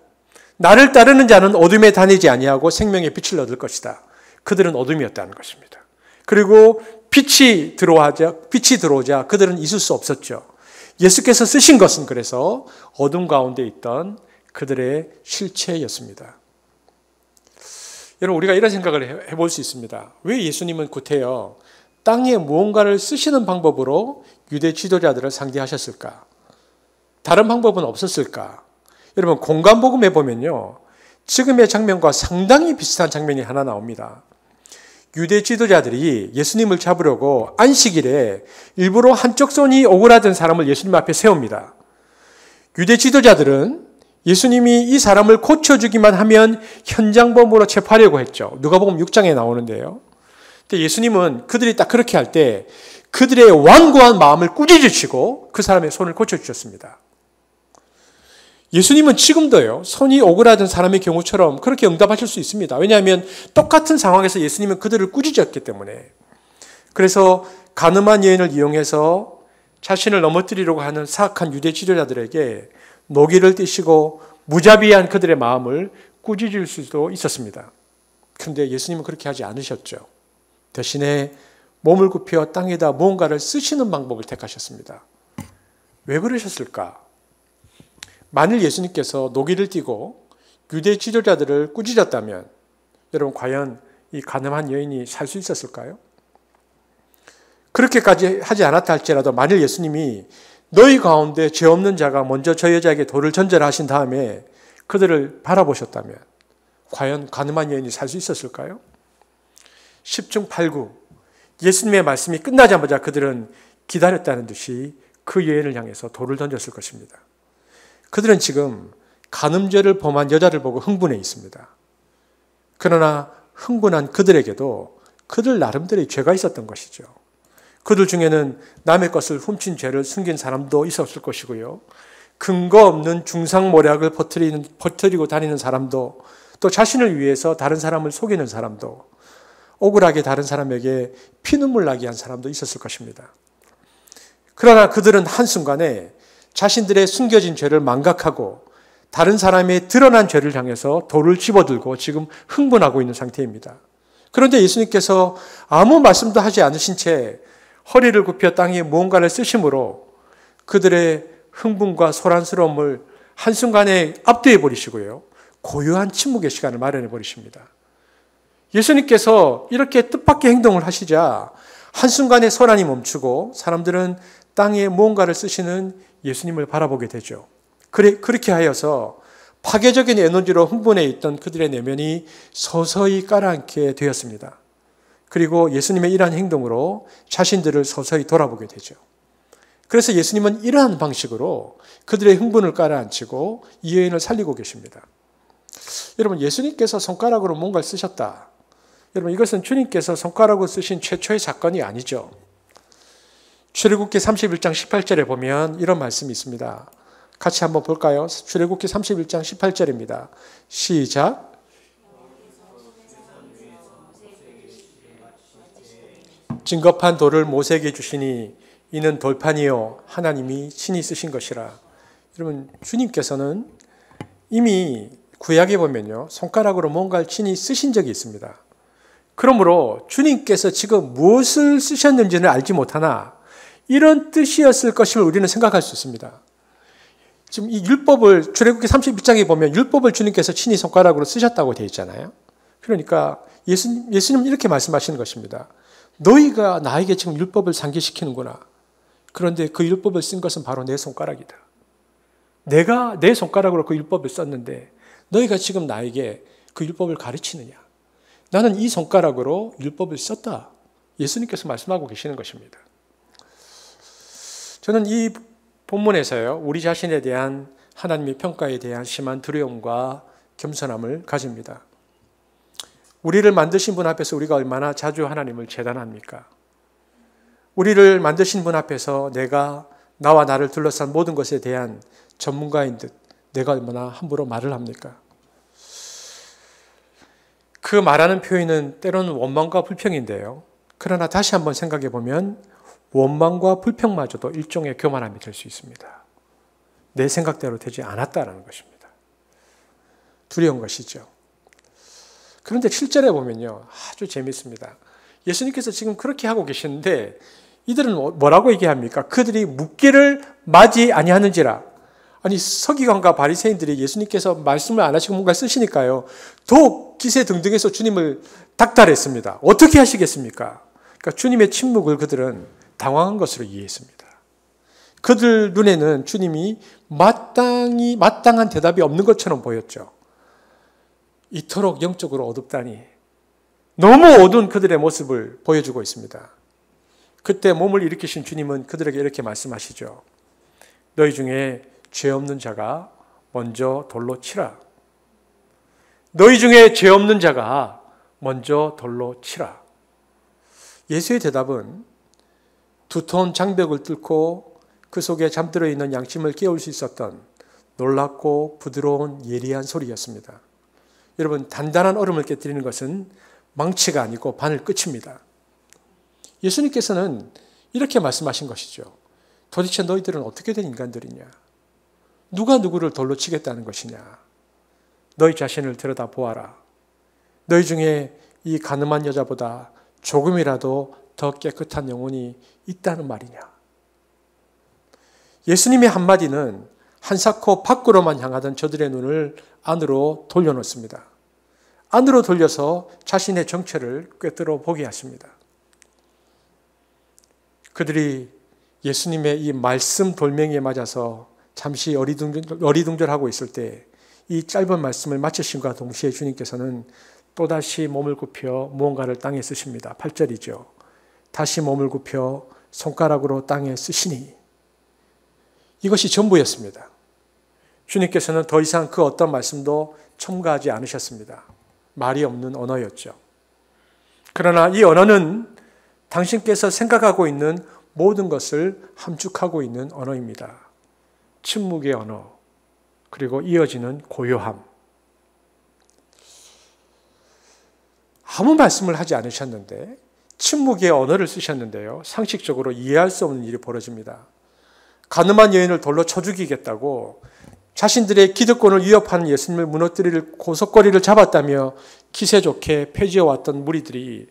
S3: 나를 따르는 자는 어둠에 다니지 아니하고 생명의 빛을 얻을 것이다. 그들은 어둠이었다는 것입니다. 그리고 빛이 들어오자 그들은 있을 수 없었죠. 예수께서 쓰신 것은 그래서 어둠 가운데 있던 그들의 실체였습니다. 여러분, 우리가 이런 생각을 해볼 수 있습니다. 왜 예수님은 구태여 땅에 무언가를 쓰시는 방법으로 유대 지도자들을 상대하셨을까? 다른 방법은 없었을까? 여러분, 공간복음에 보면요, 지금의 장면과 상당히 비슷한 장면이 하나 나옵니다. 유대 지도자들이 예수님을 잡으려고 안식일에 일부러 한쪽 손이 오그라든 사람을 예수님 앞에 세웁니다. 유대 지도자들은 예수님이 이 사람을 고쳐주기만 하면 현장범으로 체포하려고 했죠. 누가복음 6장에 나오는데요. 근데 예수님은 그들이 딱 그렇게 할 때 그들의 완고한 마음을 꾸짖으시고 그 사람의 손을 고쳐주셨습니다. 예수님은 지금도요, 손이 오그라든 사람의 경우처럼 그렇게 응답하실 수 있습니다. 왜냐하면 똑같은 상황에서 예수님은 그들을 꾸짖었기 때문에. 그래서 가늠한 여인을 이용해서 자신을 넘어뜨리려고 하는 사악한 유대 지도자들에게 노기를 띠시고 무자비한 그들의 마음을 꾸짖을 수도 있었습니다. 그런데 예수님은 그렇게 하지 않으셨죠. 대신에 몸을 굽혀 땅에다 무언가를 쓰시는 방법을 택하셨습니다. 왜 그러셨을까? 만일 예수님께서 노기를 띠고 유대 지도자들을 꾸짖었다면 여러분, 과연 이 가늠한 여인이 살 수 있었을까요? 그렇게까지 하지 않았다 할지라도 만일 예수님이 너희 가운데 죄 없는 자가 먼저 저 여자에게 돌을 던져라 하신 다음에 그들을 바라보셨다면 과연 가늠한 여인이 살 수 있었을까요? 10중 8구 예수님의 말씀이 끝나자마자 그들은 기다렸다는 듯이 그 여인을 향해서 돌을 던졌을 것입니다. 그들은 지금 간음죄를 범한 여자를 보고 흥분해 있습니다. 그러나 흥분한 그들에게도 그들 나름대로의 죄가 있었던 것이죠. 그들 중에는 남의 것을 훔친 죄를 숨긴 사람도 있었을 것이고요. 근거 없는 중상모략을 퍼뜨리고 다니는 사람도, 또 자신을 위해서 다른 사람을 속이는 사람도, 억울하게 다른 사람에게 피눈물 나게 한 사람도 있었을 것입니다. 그러나 그들은 한순간에 자신들의 숨겨진 죄를 망각하고 다른 사람의 드러난 죄를 향해서 돌을 집어들고 지금 흥분하고 있는 상태입니다. 그런데 예수님께서 아무 말씀도 하지 않으신 채 허리를 굽혀 땅에 무언가를 쓰심으로 그들의 흥분과 소란스러움을 한순간에 압도해 버리시고요. 고요한 침묵의 시간을 마련해 버리십니다. 예수님께서 이렇게 뜻밖의 행동을 하시자 한순간에 소란이 멈추고 사람들은 땅에 무언가를 쓰시는 예수님을 바라보게 되죠. 그렇게 하여서 파괴적인 에너지로 흥분해 있던 그들의 내면이 서서히 가라앉게 되었습니다. 그리고 예수님의 이러한 행동으로 자신들을 서서히 돌아보게 되죠. 그래서 예수님은 이러한 방식으로 그들의 흥분을 가라앉히고 이 여인을 살리고 계십니다. 여러분, 예수님께서 손가락으로 뭔가를 쓰셨다. 여러분, 이것은 주님께서 손가락으로 쓰신 최초의 사건이 아니죠. 출애굽기 31장 18절에 보면 이런 말씀이 있습니다. 같이 한번 볼까요? 출애굽기 31장 18절입니다. 시작. 증거판 돌을 모세에게 주시니 이는 돌판이요 하나님이 친히 쓰신 것이라. 여러분, 주님께서는 이미 구약에 보면요, 손가락으로 뭔가를 친히 쓰신 적이 있습니다. 그러므로 주님께서 지금 무엇을 쓰셨는지는 알지 못하나 이런 뜻이었을 것임을 우리는 생각할 수 있습니다. 지금 이 율법을 출애굽기 31장에 보면 율법을 주님께서 친히 손가락으로 쓰셨다고 되어 있잖아요. 그러니까 예수님 이렇게 말씀하시는 것입니다. 너희가 나에게 지금 율법을 상기시키는구나. 그런데 그 율법을 쓴 것은 바로 내 손가락이다. 내가 내 손가락으로 그 율법을 썼는데 너희가 지금 나에게 그 율법을 가르치느냐. 나는 이 손가락으로 율법을 썼다. 예수님께서 말씀하고 계시는 것입니다. 저는 이 본문에서요, 우리 자신에 대한 하나님의 평가에 대한 심한 두려움과 겸손함을 가집니다. 우리를 만드신 분 앞에서 우리가 얼마나 자주 하나님을 재단합니까? 우리를 만드신 분 앞에서 나와 나를 둘러싼 모든 것에 대한 전문가인 듯 내가 얼마나 함부로 말을 합니까? 그 말하는 표현은 때로는 원망과 불평인데요. 그러나 다시 한번 생각해 보면 원망과 불평마저도 일종의 교만함이 될 수 있습니다. 내 생각대로 되지 않았다는 것입니다. 두려운 것이죠. 그런데 7절에 보면요, 아주 재밌습니다. 예수님께서 지금 그렇게 하고 계시는데 이들은 뭐라고 얘기합니까? 그들이 묻기를 마지 아니하는지라. 아니 서기관과 바리새인들이 예수님께서 말씀을 안 하시고 뭔가 쓰시니까요. 더욱 기세등등해서 주님을 닥달했습니다. 어떻게 하시겠습니까? 그러니까 주님의 침묵을 그들은 당황한 것으로 이해했습니다. 그들 눈에는 주님이 마땅한 대답이 없는 것처럼 보였죠. 이토록 영적으로 어둡다니. 너무 어두운 그들의 모습을 보여주고 있습니다. 그때 몸을 일으키신 주님은 그들에게 이렇게 말씀하시죠. 너희 중에 죄 없는 자가 먼저 돌로 치라. 너희 중에 죄 없는 자가 먼저 돌로 치라. 예수의 대답은 두터운 장벽을 뚫고 그 속에 잠들어 있는 양심을 깨울 수 있었던 놀랍고 부드러운 예리한 소리였습니다. 여러분, 단단한 얼음을 깨뜨리는 것은 망치가 아니고 바늘 끝입니다. 예수님께서는 이렇게 말씀하신 것이죠. 도대체 너희들은 어떻게 된 인간들이냐? 누가 누구를 돌로 치겠다는 것이냐? 너희 자신을 들여다보아라. 너희 중에 이 가늠한 여자보다 조금이라도 더 깨끗한 영혼이 있다는 말이냐? 예수님의 한마디는 한사코 밖으로만 향하던 저들의 눈을 안으로 돌려놓습니다. 안으로 돌려서 자신의 정체를 꿰뚫어 보게 하십니다. 그들이 예수님의 이 말씀 돌멩이에 맞아서 잠시 어리둥절하고 있을 때 이 짧은 말씀을 마치심과 동시에 주님께서는 또다시 몸을 굽혀 무언가를 땅에 쓰십니다. 8절이죠. 다시 몸을 굽혀 손가락으로 땅에 쓰시니. 이것이 전부였습니다. 주님께서는 더 이상 그 어떤 말씀도 첨가하지 않으셨습니다. 말이 없는 언어였죠. 그러나 이 언어는 당신께서 생각하고 있는 모든 것을 함축하고 있는 언어입니다. 침묵의 언어, 그리고 이어지는 고요함. 아무 말씀을 하지 않으셨는데 침묵의 언어를 쓰셨는데요. 상식적으로 이해할 수 없는 일이 벌어집니다. 가늠한 여인을 돌로 쳐 죽이겠다고 자신들의 기득권을 위협하는 예수님을 무너뜨릴 고속거리를 잡았다며 기세 좋게 폐지해왔던 무리들이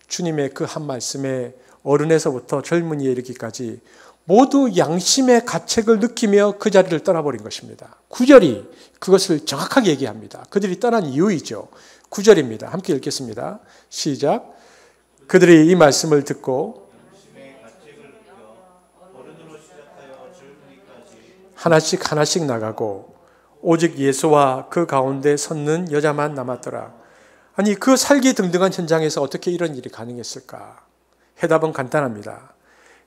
S3: 주님의 그 한 말씀에 어른에서부터 젊은이에 이르기까지 모두 양심의 가책을 느끼며 그 자리를 떠나버린 것입니다. 9절이 그것을 정확하게 얘기합니다. 그들이 떠난 이유이죠. 9절입니다. 함께 읽겠습니다. 시작. 그들이 이 말씀을 듣고 하나씩 나가고 오직 예수와 그 가운데 섰는 여자만 남았더라. 아니, 그 살기등등한 현장에서 어떻게 이런 일이 가능했을까? 해답은 간단합니다.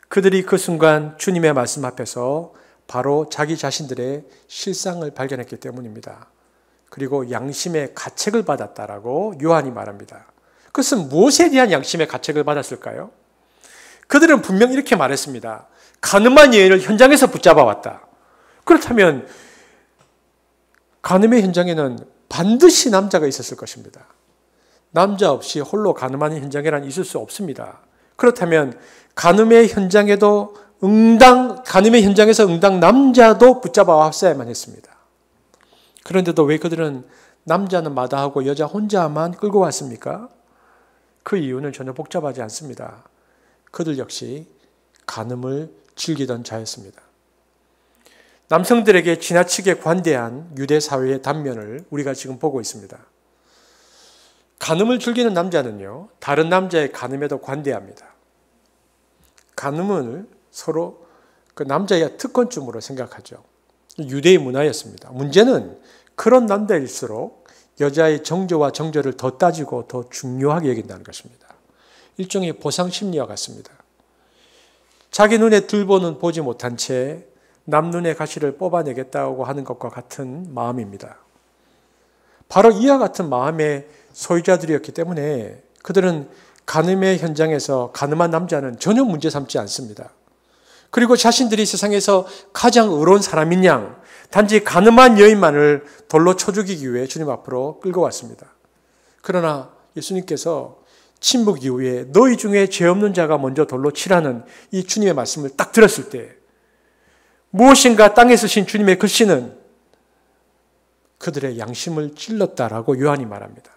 S3: 그들이 그 순간 주님의 말씀 앞에서 바로 자기 자신들의 실상을 발견했기 때문입니다. 그리고 양심의 가책을 받았다라고 요한이 말합니다. 그것은 무엇에 대한 양심의 가책을 받았을까요? 그들은 분명 이렇게 말했습니다. 가늠한 여인을 현장에서 붙잡아 왔다. 그렇다면 간음의 현장에는 반드시 남자가 있었을 것입니다. 남자 없이 홀로 간음하는 현장이란 있을 수 없습니다. 그렇다면 간음의 현장에서 응당 남자도 붙잡아 왔어야만 했습니다. 그런데도 왜 그들은 남자는 마다하고 여자 혼자만 끌고 왔습니까? 그 이유는 전혀 복잡하지 않습니다. 그들 역시 간음을 즐기던 자였습니다. 남성들에게 지나치게 관대한 유대 사회의 단면을 우리가 지금 보고 있습니다. 간음을 즐기는 남자는요, 다른 남자의 간음에도 관대합니다. 간음을 서로 그 남자의 특권쯤으로 생각하죠. 유대의 문화였습니다. 문제는 그런 남자일수록 여자의 정조와 정절을 더 따지고 더 중요하게 여긴다는 것입니다. 일종의 보상 심리와 같습니다. 자기 눈에 들보는 보지 못한 채 남 눈의 가시를 뽑아내겠다고 하는 것과 같은 마음입니다. 바로 이와 같은 마음의 소유자들이었기 때문에 그들은 간음의 현장에서 간음한 남자는 전혀 문제 삼지 않습니다. 그리고 자신들이 세상에서 가장 의로운 사람인 양 단지 간음한 여인만을 돌로 쳐 죽이기 위해 주님 앞으로 끌고 왔습니다. 그러나 예수님께서 침묵 이후에 너희 중에 죄 없는 자가 먼저 돌로 치라는 이 주님의 말씀을 딱 들었을 때 무엇인가 땅에 쓰신 주님의 글씨는 그들의 양심을 찔렀다라고 요한이 말합니다.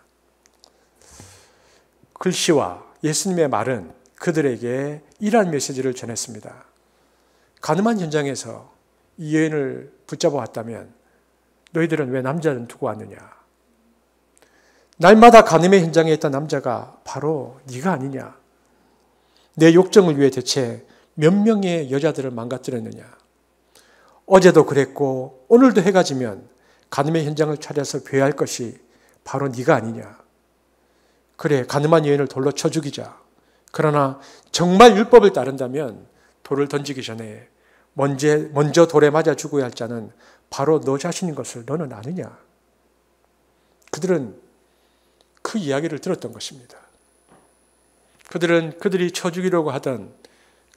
S3: 글씨와 예수님의 말은 그들에게 이러한 메시지를 전했습니다. 간음한 현장에서 이 여인을 붙잡아 왔다면 너희들은 왜 남자는 두고 왔느냐? 날마다 간음의 현장에 있던 남자가 바로 네가 아니냐? 내 욕정을 위해 대체 몇 명의 여자들을 망가뜨렸느냐? 어제도 그랬고 오늘도 해가 지면 간음의 현장을 찾아서 괴할 것이 바로 네가 아니냐? 그래, 간음한 여인을 돌로 쳐 죽이자. 그러나 정말 율법을 따른다면 돌을 던지기 전에 먼저 돌에 맞아 죽어야 할 자는 바로 너 자신인 것을 너는 아느냐? 그들은 그 이야기를 들었던 것입니다. 그들은 그들이 쳐 죽이려고 하던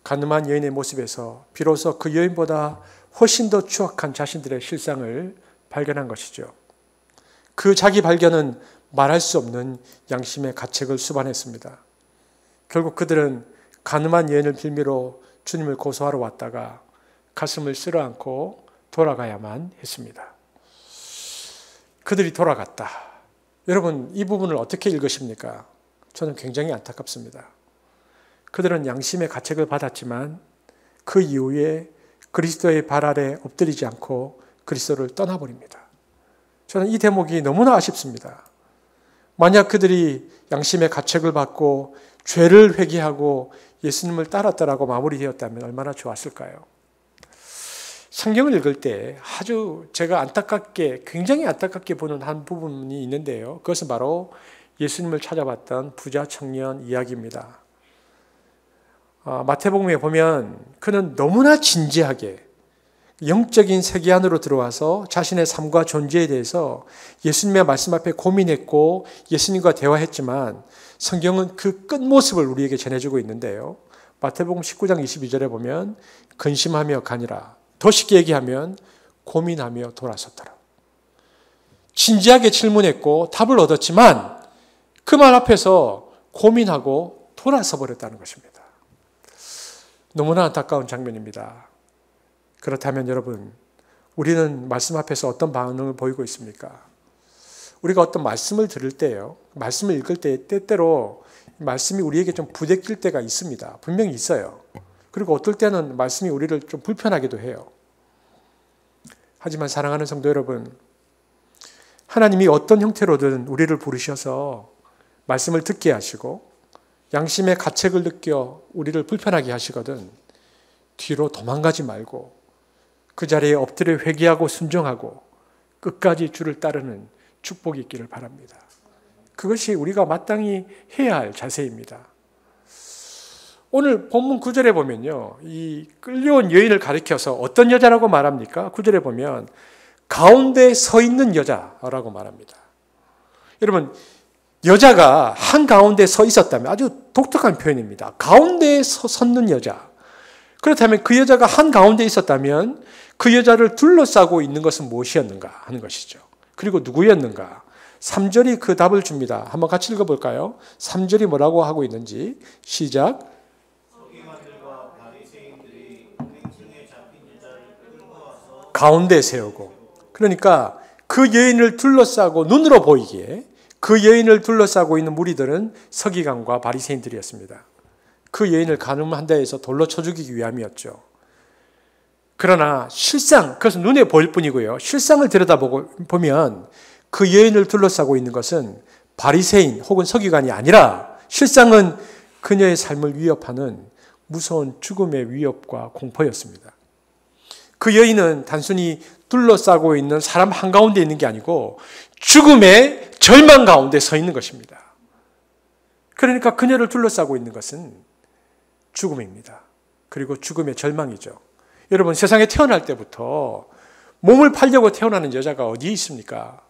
S3: 간음한 여인의 모습에서 비로소 그 여인보다 훨씬 더 추악한 자신들의 실상을 발견한 것이죠. 그 자기 발견은 말할 수 없는 양심의 가책을 수반했습니다. 결국 그들은 간음한 여인을 빌미로 주님을 고소하러 왔다가 가슴을 쓸어안고 돌아가야만 했습니다. 그들이 돌아갔다. 여러분, 이 부분을 어떻게 읽으십니까? 저는 굉장히 안타깝습니다. 그들은 양심의 가책을 받았지만 그 이후에 그리스도의 발 아래 엎드리지 않고 그리스도를 떠나버립니다. 저는 이 대목이 너무나 아쉽습니다. 만약 그들이 양심의 가책을 받고 죄를 회개하고 예수님을 따랐다라고 마무리되었다면 얼마나 좋았을까요? 성경을 읽을 때 아주 제가 굉장히 안타깝게 보는 한 부분이 있는데요. 그것은 바로 예수님을 찾아봤던 부자 청년 이야기입니다. 마태복음에 보면 그는 너무나 진지하게 영적인 세계 안으로 들어와서 자신의 삶과 존재에 대해서 예수님의 말씀 앞에 고민했고 예수님과 대화했지만 성경은 그 끝모습을 우리에게 전해주고 있는데요. 마태복음 19장 22절에 보면 근심하며 가니라. 더 쉽게 얘기하면 고민하며 돌아섰더라. 진지하게 질문했고 답을 얻었지만 그 말 앞에서 고민하고 돌아서 버렸다는 것입니다. 너무나 안타까운 장면입니다. 그렇다면 여러분, 우리는 말씀 앞에서 어떤 반응을 보이고 있습니까? 우리가 어떤 말씀을 들을 때요, 말씀을 읽을 때 때때로 말씀이 우리에게 좀 부대낄 때가 있습니다. 분명히 있어요. 그리고 어떨 때는 말씀이 우리를 좀 불편하기도 해요. 하지만 사랑하는 성도 여러분, 하나님이 어떤 형태로든 우리를 부르셔서 말씀을 듣게 하시고 양심의 가책을 느껴 우리를 불편하게 하시거든 뒤로 도망가지 말고 그 자리에 엎드려 회개하고 순종하고 끝까지 주를 따르는 축복이 있기를 바랍니다. 그것이 우리가 마땅히 해야 할 자세입니다. 오늘 본문 9절에 보면요, 이 끌려온 여인을 가리켜서 어떤 여자라고 말합니까? 9절에 보면 가운데 서 있는 여자라고 말합니다. 여러분, 여자가 한가운데 서 있었다면 아주 독특한 표현입니다. 가운데에 섰는 여자. 그렇다면 그 여자가 한가운데 있었다면 그 여자를 둘러싸고 있는 것은 무엇이었는가 하는 것이죠. 그리고 누구였는가? 3절이 그 답을 줍니다. 한번 같이 읽어볼까요? 3절이 뭐라고 하고 있는지 시작. 가운데 세우고. 그러니까 그 여인을 둘러싸고 눈으로 보이기에 그 여인을 둘러싸고 있는 무리들은 서기관과 바리새인들이었습니다. 그 여인을 간음한다 해서 돌로 쳐 죽이기 위함이었죠. 그러나 실상, 그것은 눈에 보일 뿐이고요. 실상을 들여다보면 그 여인을 둘러싸고 있는 것은 바리새인 혹은 서기관이 아니라 실상은 그녀의 삶을 위협하는 무서운 죽음의 위협과 공포였습니다. 그 여인은 단순히 둘러싸고 있는 사람 한가운데 있는 게 아니고 죽음의 절망 가운데 서 있는 것입니다. 그러니까 그녀를 둘러싸고 있는 것은 죽음입니다. 그리고 죽음의 절망이죠. 여러분, 세상에 태어날 때부터 몸을 팔려고 태어나는 여자가 어디에 있습니까?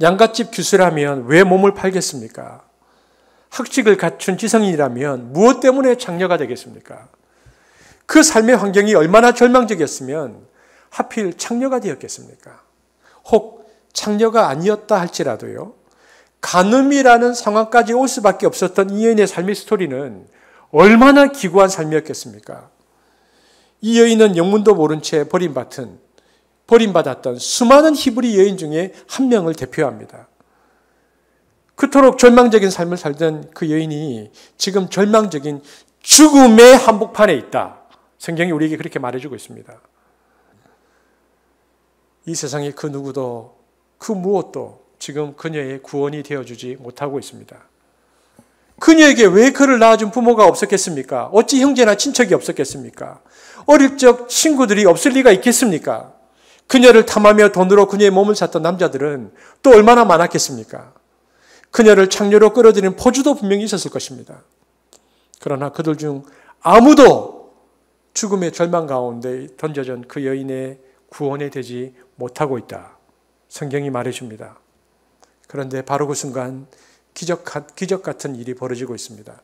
S3: 양갓집 규수라면 왜 몸을 팔겠습니까? 학직을 갖춘 지성인이라면 무엇 때문에 장녀가 되겠습니까? 그 삶의 환경이 얼마나 절망적이었으면 하필 창녀가 되었겠습니까? 혹 창녀가 아니었다 할지라도요, 간음이라는 상황까지 올 수밖에 없었던 이 여인의 삶의 스토리는 얼마나 기구한 삶이었겠습니까? 이 여인은 영문도 모른 채 버림받았던 수많은 히브리 여인 중에 한 명을 대표합니다. 그토록 절망적인 삶을 살던 그 여인이 지금 절망적인 죽음의 한복판에 있다. 성경이 우리에게 그렇게 말해주고 있습니다. 이 세상의 그 누구도 그 무엇도 지금 그녀의 구원이 되어주지 못하고 있습니다. 그녀에게 왜 그를 낳아준 부모가 없었겠습니까? 어찌 형제나 친척이 없었겠습니까? 어릴 적 친구들이 없을 리가 있겠습니까? 그녀를 탐하며 돈으로 그녀의 몸을 샀던 남자들은 또 얼마나 많았겠습니까? 그녀를 창녀로 끌어들이는 포주도 분명히 있었을 것입니다. 그러나 그들 중 아무도 죽음의 절망 가운데 던져진 그 여인의 구원에 되지 못하고 있다. 성경이 말해줍니다. 그런데 바로 그 순간 기적 같은 일이 벌어지고 있습니다.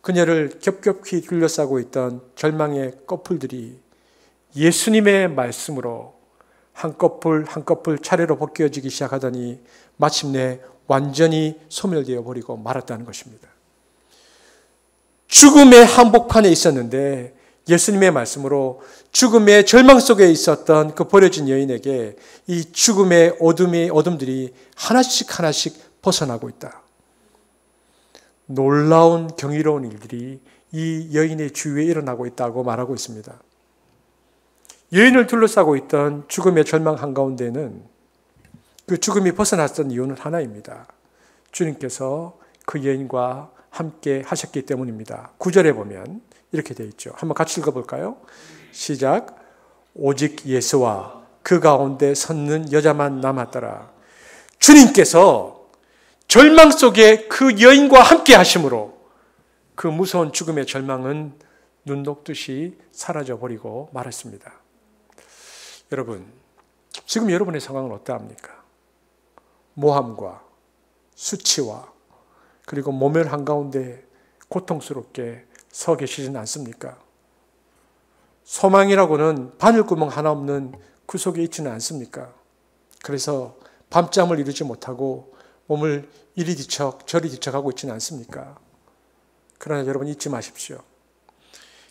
S3: 그녀를 겹겹이 둘러싸고 있던 절망의 커플들이 예수님의 말씀으로 한 커플 한 커플 차례로 벗겨지기 시작하더니 마침내 완전히 소멸되어 버리고 말았다는 것입니다. 죽음의 한복판에 있었는데 예수님의 말씀으로 죽음의 절망 속에 있었던 그 버려진 여인에게 이 죽음의 어둠들이 하나씩 벗어나고 있다. 놀라운 경이로운 일들이 이 여인의 주위에 일어나고 있다고 말하고 있습니다. 여인을 둘러싸고 있던 죽음의 절망 한가운데는 그 죽음이 벗어났던 이유는 하나입니다. 주님께서 그 여인과 함께 하셨기 때문입니다. 9절에 보면 이렇게 되어 있죠. 한번 같이 읽어볼까요? 시작. 오직 예수와 그 가운데 섰는 여자만 남았더라. 주님께서 절망 속에 그 여인과 함께 하심으로 그 무서운 죽음의 절망은 눈 녹듯이 사라져버리고 말았습니다. 여러분, 지금 여러분의 상황은 어떠합니까? 모함과 수치와 그리고 모멸 한가운데 고통스럽게 서 계시진 않습니까? 소망이라고는 바늘구멍 하나 없는 그 속에 있지는 않습니까? 그래서 밤잠을 이루지 못하고 몸을 이리 뒤척 저리 뒤척하고 있지는 않습니까? 그러나 여러분 잊지 마십시오.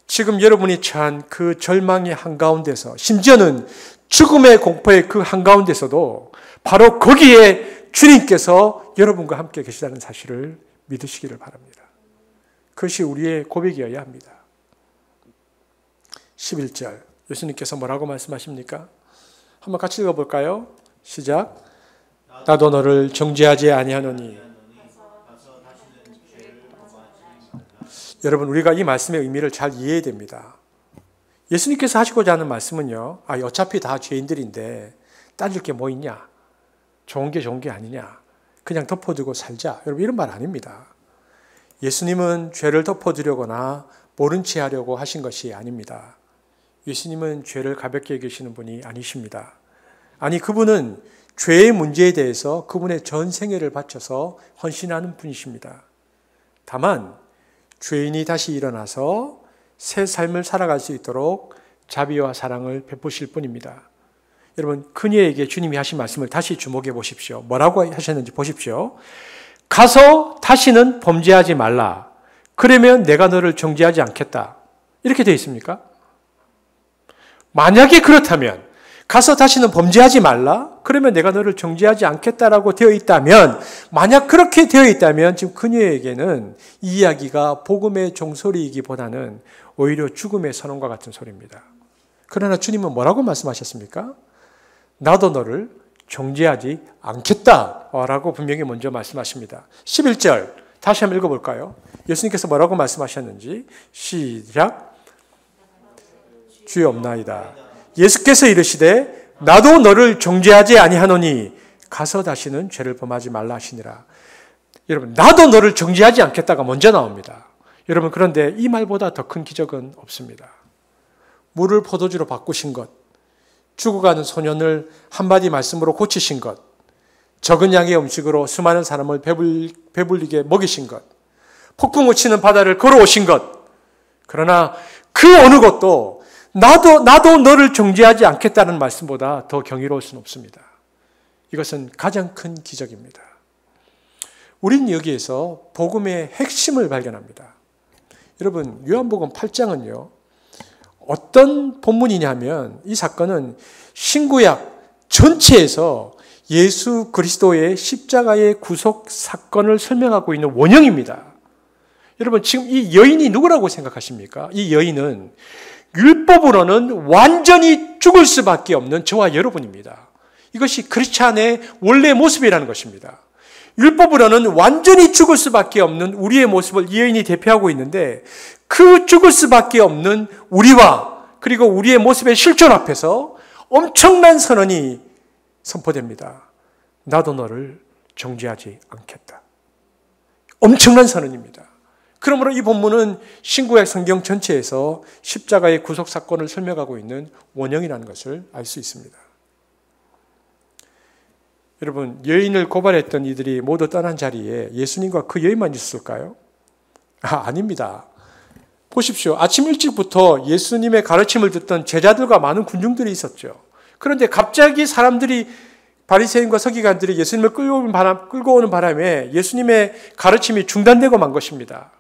S3: 지금 여러분이 처한 그 절망의 한가운데서, 심지어는 죽음의 공포의 그 한가운데서도 바로 거기에 주님께서 여러분과 함께 계시다는 사실을 믿으시기를 바랍니다. 그것이 우리의 고백이어야 합니다. 11절 예수님께서 뭐라고 말씀하십니까? 한번 같이 읽어볼까요? 시작. 나도 너를 정죄하지 아니하노니. 여러분, 우리가 이 말씀의 의미를 잘 이해해야 됩니다. 예수님께서 하시고자 하는 말씀은요, 어차피 다 죄인들인데 따질 게 뭐 있냐? 좋은 게 아니냐? 그냥 덮어두고 살자. 여러분, 이런 말 아닙니다. 예수님은 죄를 덮어두려거나 모른 체 하려고 하신 것이 아닙니다. 예수님은 죄를 가볍게 여기시는 분이 아니십니다. 아니, 그분은 죄의 문제에 대해서 그분의 전 생애를 바쳐서 헌신하는 분이십니다. 다만 죄인이 다시 일어나서 새 삶을 살아갈 수 있도록 자비와 사랑을 베푸실 뿐입니다. 여러분, 그녀에게 주님이 하신 말씀을 다시 주목해 보십시오. 뭐라고 하셨는지 보십시오. 가서 다시는 범죄하지 말라. 그러면 내가 너를 정죄하지 않겠다. 이렇게 되어 있습니까? 만약에 그렇다면, 가서 다시는 범죄하지 말라. 그러면 내가 너를 정죄하지 않겠다라고 되어 있다면, 만약 그렇게 되어 있다면 지금 그녀에게는 이 이야기가 복음의 종소리이기보다는 오히려 죽음의 선언과 같은 소리입니다. 그러나 주님은 뭐라고 말씀하셨습니까? 나도 너를 정죄하지 않겠다라고 분명히 먼저 말씀하십니다. 11절 다시 한번 읽어볼까요? 예수님께서 뭐라고 말씀하셨는지 시작. 주여 없나이다. 예수께서 이르시되 나도 너를 정죄하지 아니하노니 가서 다시는 죄를 범하지 말라 하시니라. 여러분, 나도 너를 정죄하지 않겠다가 먼저 나옵니다. 여러분, 그런데 이 말보다 더 큰 기적은 없습니다. 물을 포도주로 바꾸신 것, 죽어가는 소년을 한마디 말씀으로 고치신 것, 적은 양의 음식으로 수많은 사람을 배불리게 먹이신 것, 폭풍우 치는 바다를 걸어오신 것, 그러나 그 어느 것도 나도 너를 정죄하지 않겠다는 말씀보다 더 경이로울 수는 없습니다. 이것은 가장 큰 기적입니다. 우린 여기에서 복음의 핵심을 발견합니다. 여러분, 요한복음 8장은요, 어떤 본문이냐면 이 사건은 신구약 전체에서 예수 그리스도의 십자가의 구속 사건을 설명하고 있는 원형입니다. 여러분, 지금 이 여인이 누구라고 생각하십니까? 이 여인은 율법으로는 완전히 죽을 수밖에 없는 저와 여러분입니다. 이것이 크리스찬의 원래 모습이라는 것입니다. 율법으로는 완전히 죽을 수밖에 없는 우리의 모습을 이 여인이 대표하고 있는데 그 죽을 수밖에 없는 우리와 그리고 우리의 모습의 실존 앞에서 엄청난 선언이 선포됩니다. 나도 너를 정죄하지 않겠다. 엄청난 선언입니다. 그러므로 이 본문은 신구약 성경 전체에서 십자가의 구속 사건을 설명하고 있는 원형이라는 것을 알 수 있습니다. 여러분, 여인을 고발했던 이들이 모두 떠난 자리에 예수님과 그 여인만 있었을까요? 아닙니다. 보십시오. 아침 일찍부터 예수님의 가르침을 듣던 제자들과 많은 군중들이 있었죠. 그런데 갑자기 사람들이 바리새인과 서기관들이 예수님을 끌고 오는 바람에 예수님의 가르침이 중단되고 만 것입니다.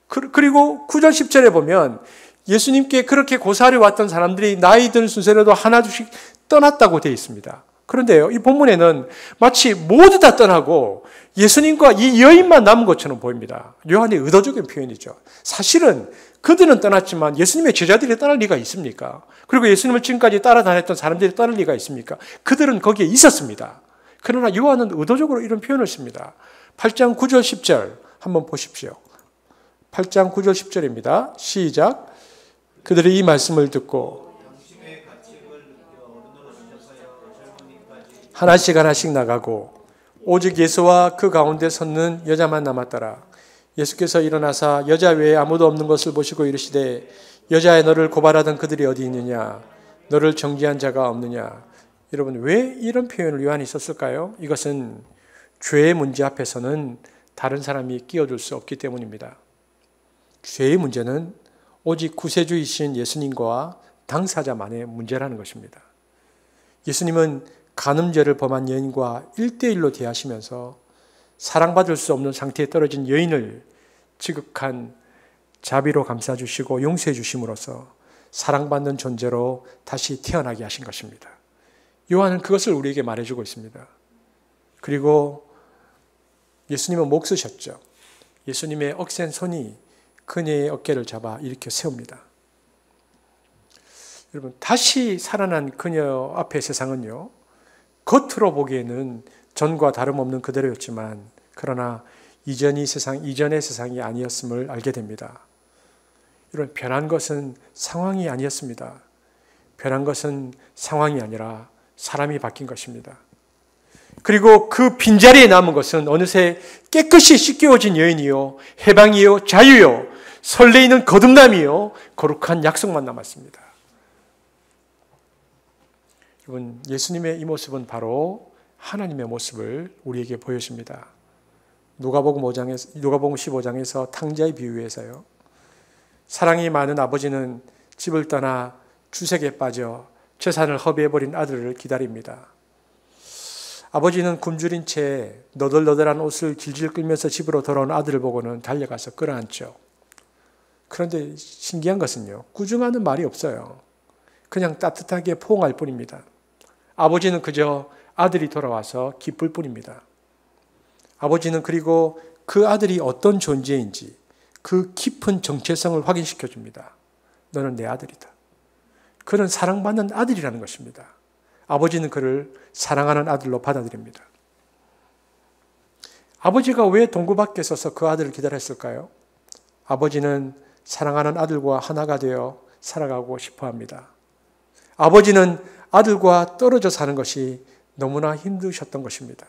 S3: 그리고 9절 10절에 보면 예수님께 그렇게 고사하려 왔던 사람들이 나이 든 순서대로 하나둘씩 떠났다고 되어 있습니다. 그런데요, 이 본문에는 마치 모두 다 떠나고 예수님과 이 여인만 남은 것처럼 보입니다. 요한의 의도적인 표현이죠. 사실은 그들은 떠났지만 예수님의 제자들이 떠날 리가 있습니까? 그리고 예수님을 지금까지 따라다녔던 사람들이 떠날 리가 있습니까? 그들은 거기에 있었습니다. 그러나 요한은 의도적으로 이런 표현을 씁니다. 8장 9절 10절 한번 보십시오. 8장 9절 10절입니다. 시작. 그들이 이 말씀을 듣고 하나씩 하나씩 나가고 오직 예수와 그 가운데 섰는 여자만 남았더라. 예수께서 일어나사 여자 외에 아무도 없는 것을 보시고 이르시되 여자의 너를 고발하던 그들이 어디 있느냐? 너를 정죄한 자가 없느냐? 여러분, 왜 이런 표현을 요한이 썼을까요? 이것은 죄의 문제 앞에서는 다른 사람이 끼어들 수 없기 때문입니다. 죄의 문제는 오직 구세주이신 예수님과 당사자만의 문제라는 것입니다. 예수님은 간음죄를 범한 여인과 1대1로 대하시면서 사랑받을 수 없는 상태에 떨어진 여인을 지극한 자비로 감싸주시고 용서해 주심으로써 사랑받는 존재로 다시 태어나게 하신 것입니다. 요한은 그것을 우리에게 말해주고 있습니다. 그리고 예수님은 목 쓰셨죠. 예수님의 억센 손이 그녀의 어깨를 잡아 일으켜 세웁니다. 여러분, 다시 살아난 그녀 앞의 세상은요, 겉으로 보기에는 전과 다름없는 그대로였지만 그러나 이전의 세상이 아니었음을 알게 됩니다. 이런 변한 것은 상황이 아니었습니다. 변한 것은 상황이 아니라 사람이 바뀐 것입니다. 그리고 그 빈자리에 남은 것은 어느새 깨끗이 씻겨진 여인이요, 해방이요, 자유요, 설레이는 거듭남이요, 거룩한 약속만 남았습니다. 여러분, 예수님의 이 모습은 바로 하나님의 모습을 우리에게 보여줍니다. 누가복음 15장에서 탕자의 비유에서요, 사랑이 많은 아버지는 집을 떠나 주색에 빠져 재산을 허비해버린 아들을 기다립니다. 아버지는 굶주린 채 너덜너덜한 옷을 질질 끌면서 집으로 돌아온 아들을 보고는 달려가서 끌어안죠. 그런데 신기한 것은요, 꾸중하는 말이 없어요. 그냥 따뜻하게 포옹할 뿐입니다. 아버지는 그저 아들이 돌아와서 기쁠 뿐입니다. 아버지는 그리고 그 아들이 어떤 존재인지 그 깊은 정체성을 확인시켜 줍니다. 너는 내 아들이다. 그는 사랑받는 아들이라는 것입니다. 아버지는 그를 사랑하는 아들로 받아들입니다. 아버지가 왜 동굴 밖에 서서 그 아들을 기다렸을까요? 아버지는 사랑하는 아들과 하나가 되어 살아가고 싶어 합니다. 아버지는 아들과 떨어져 사는 것이 너무나 힘드셨던 것입니다.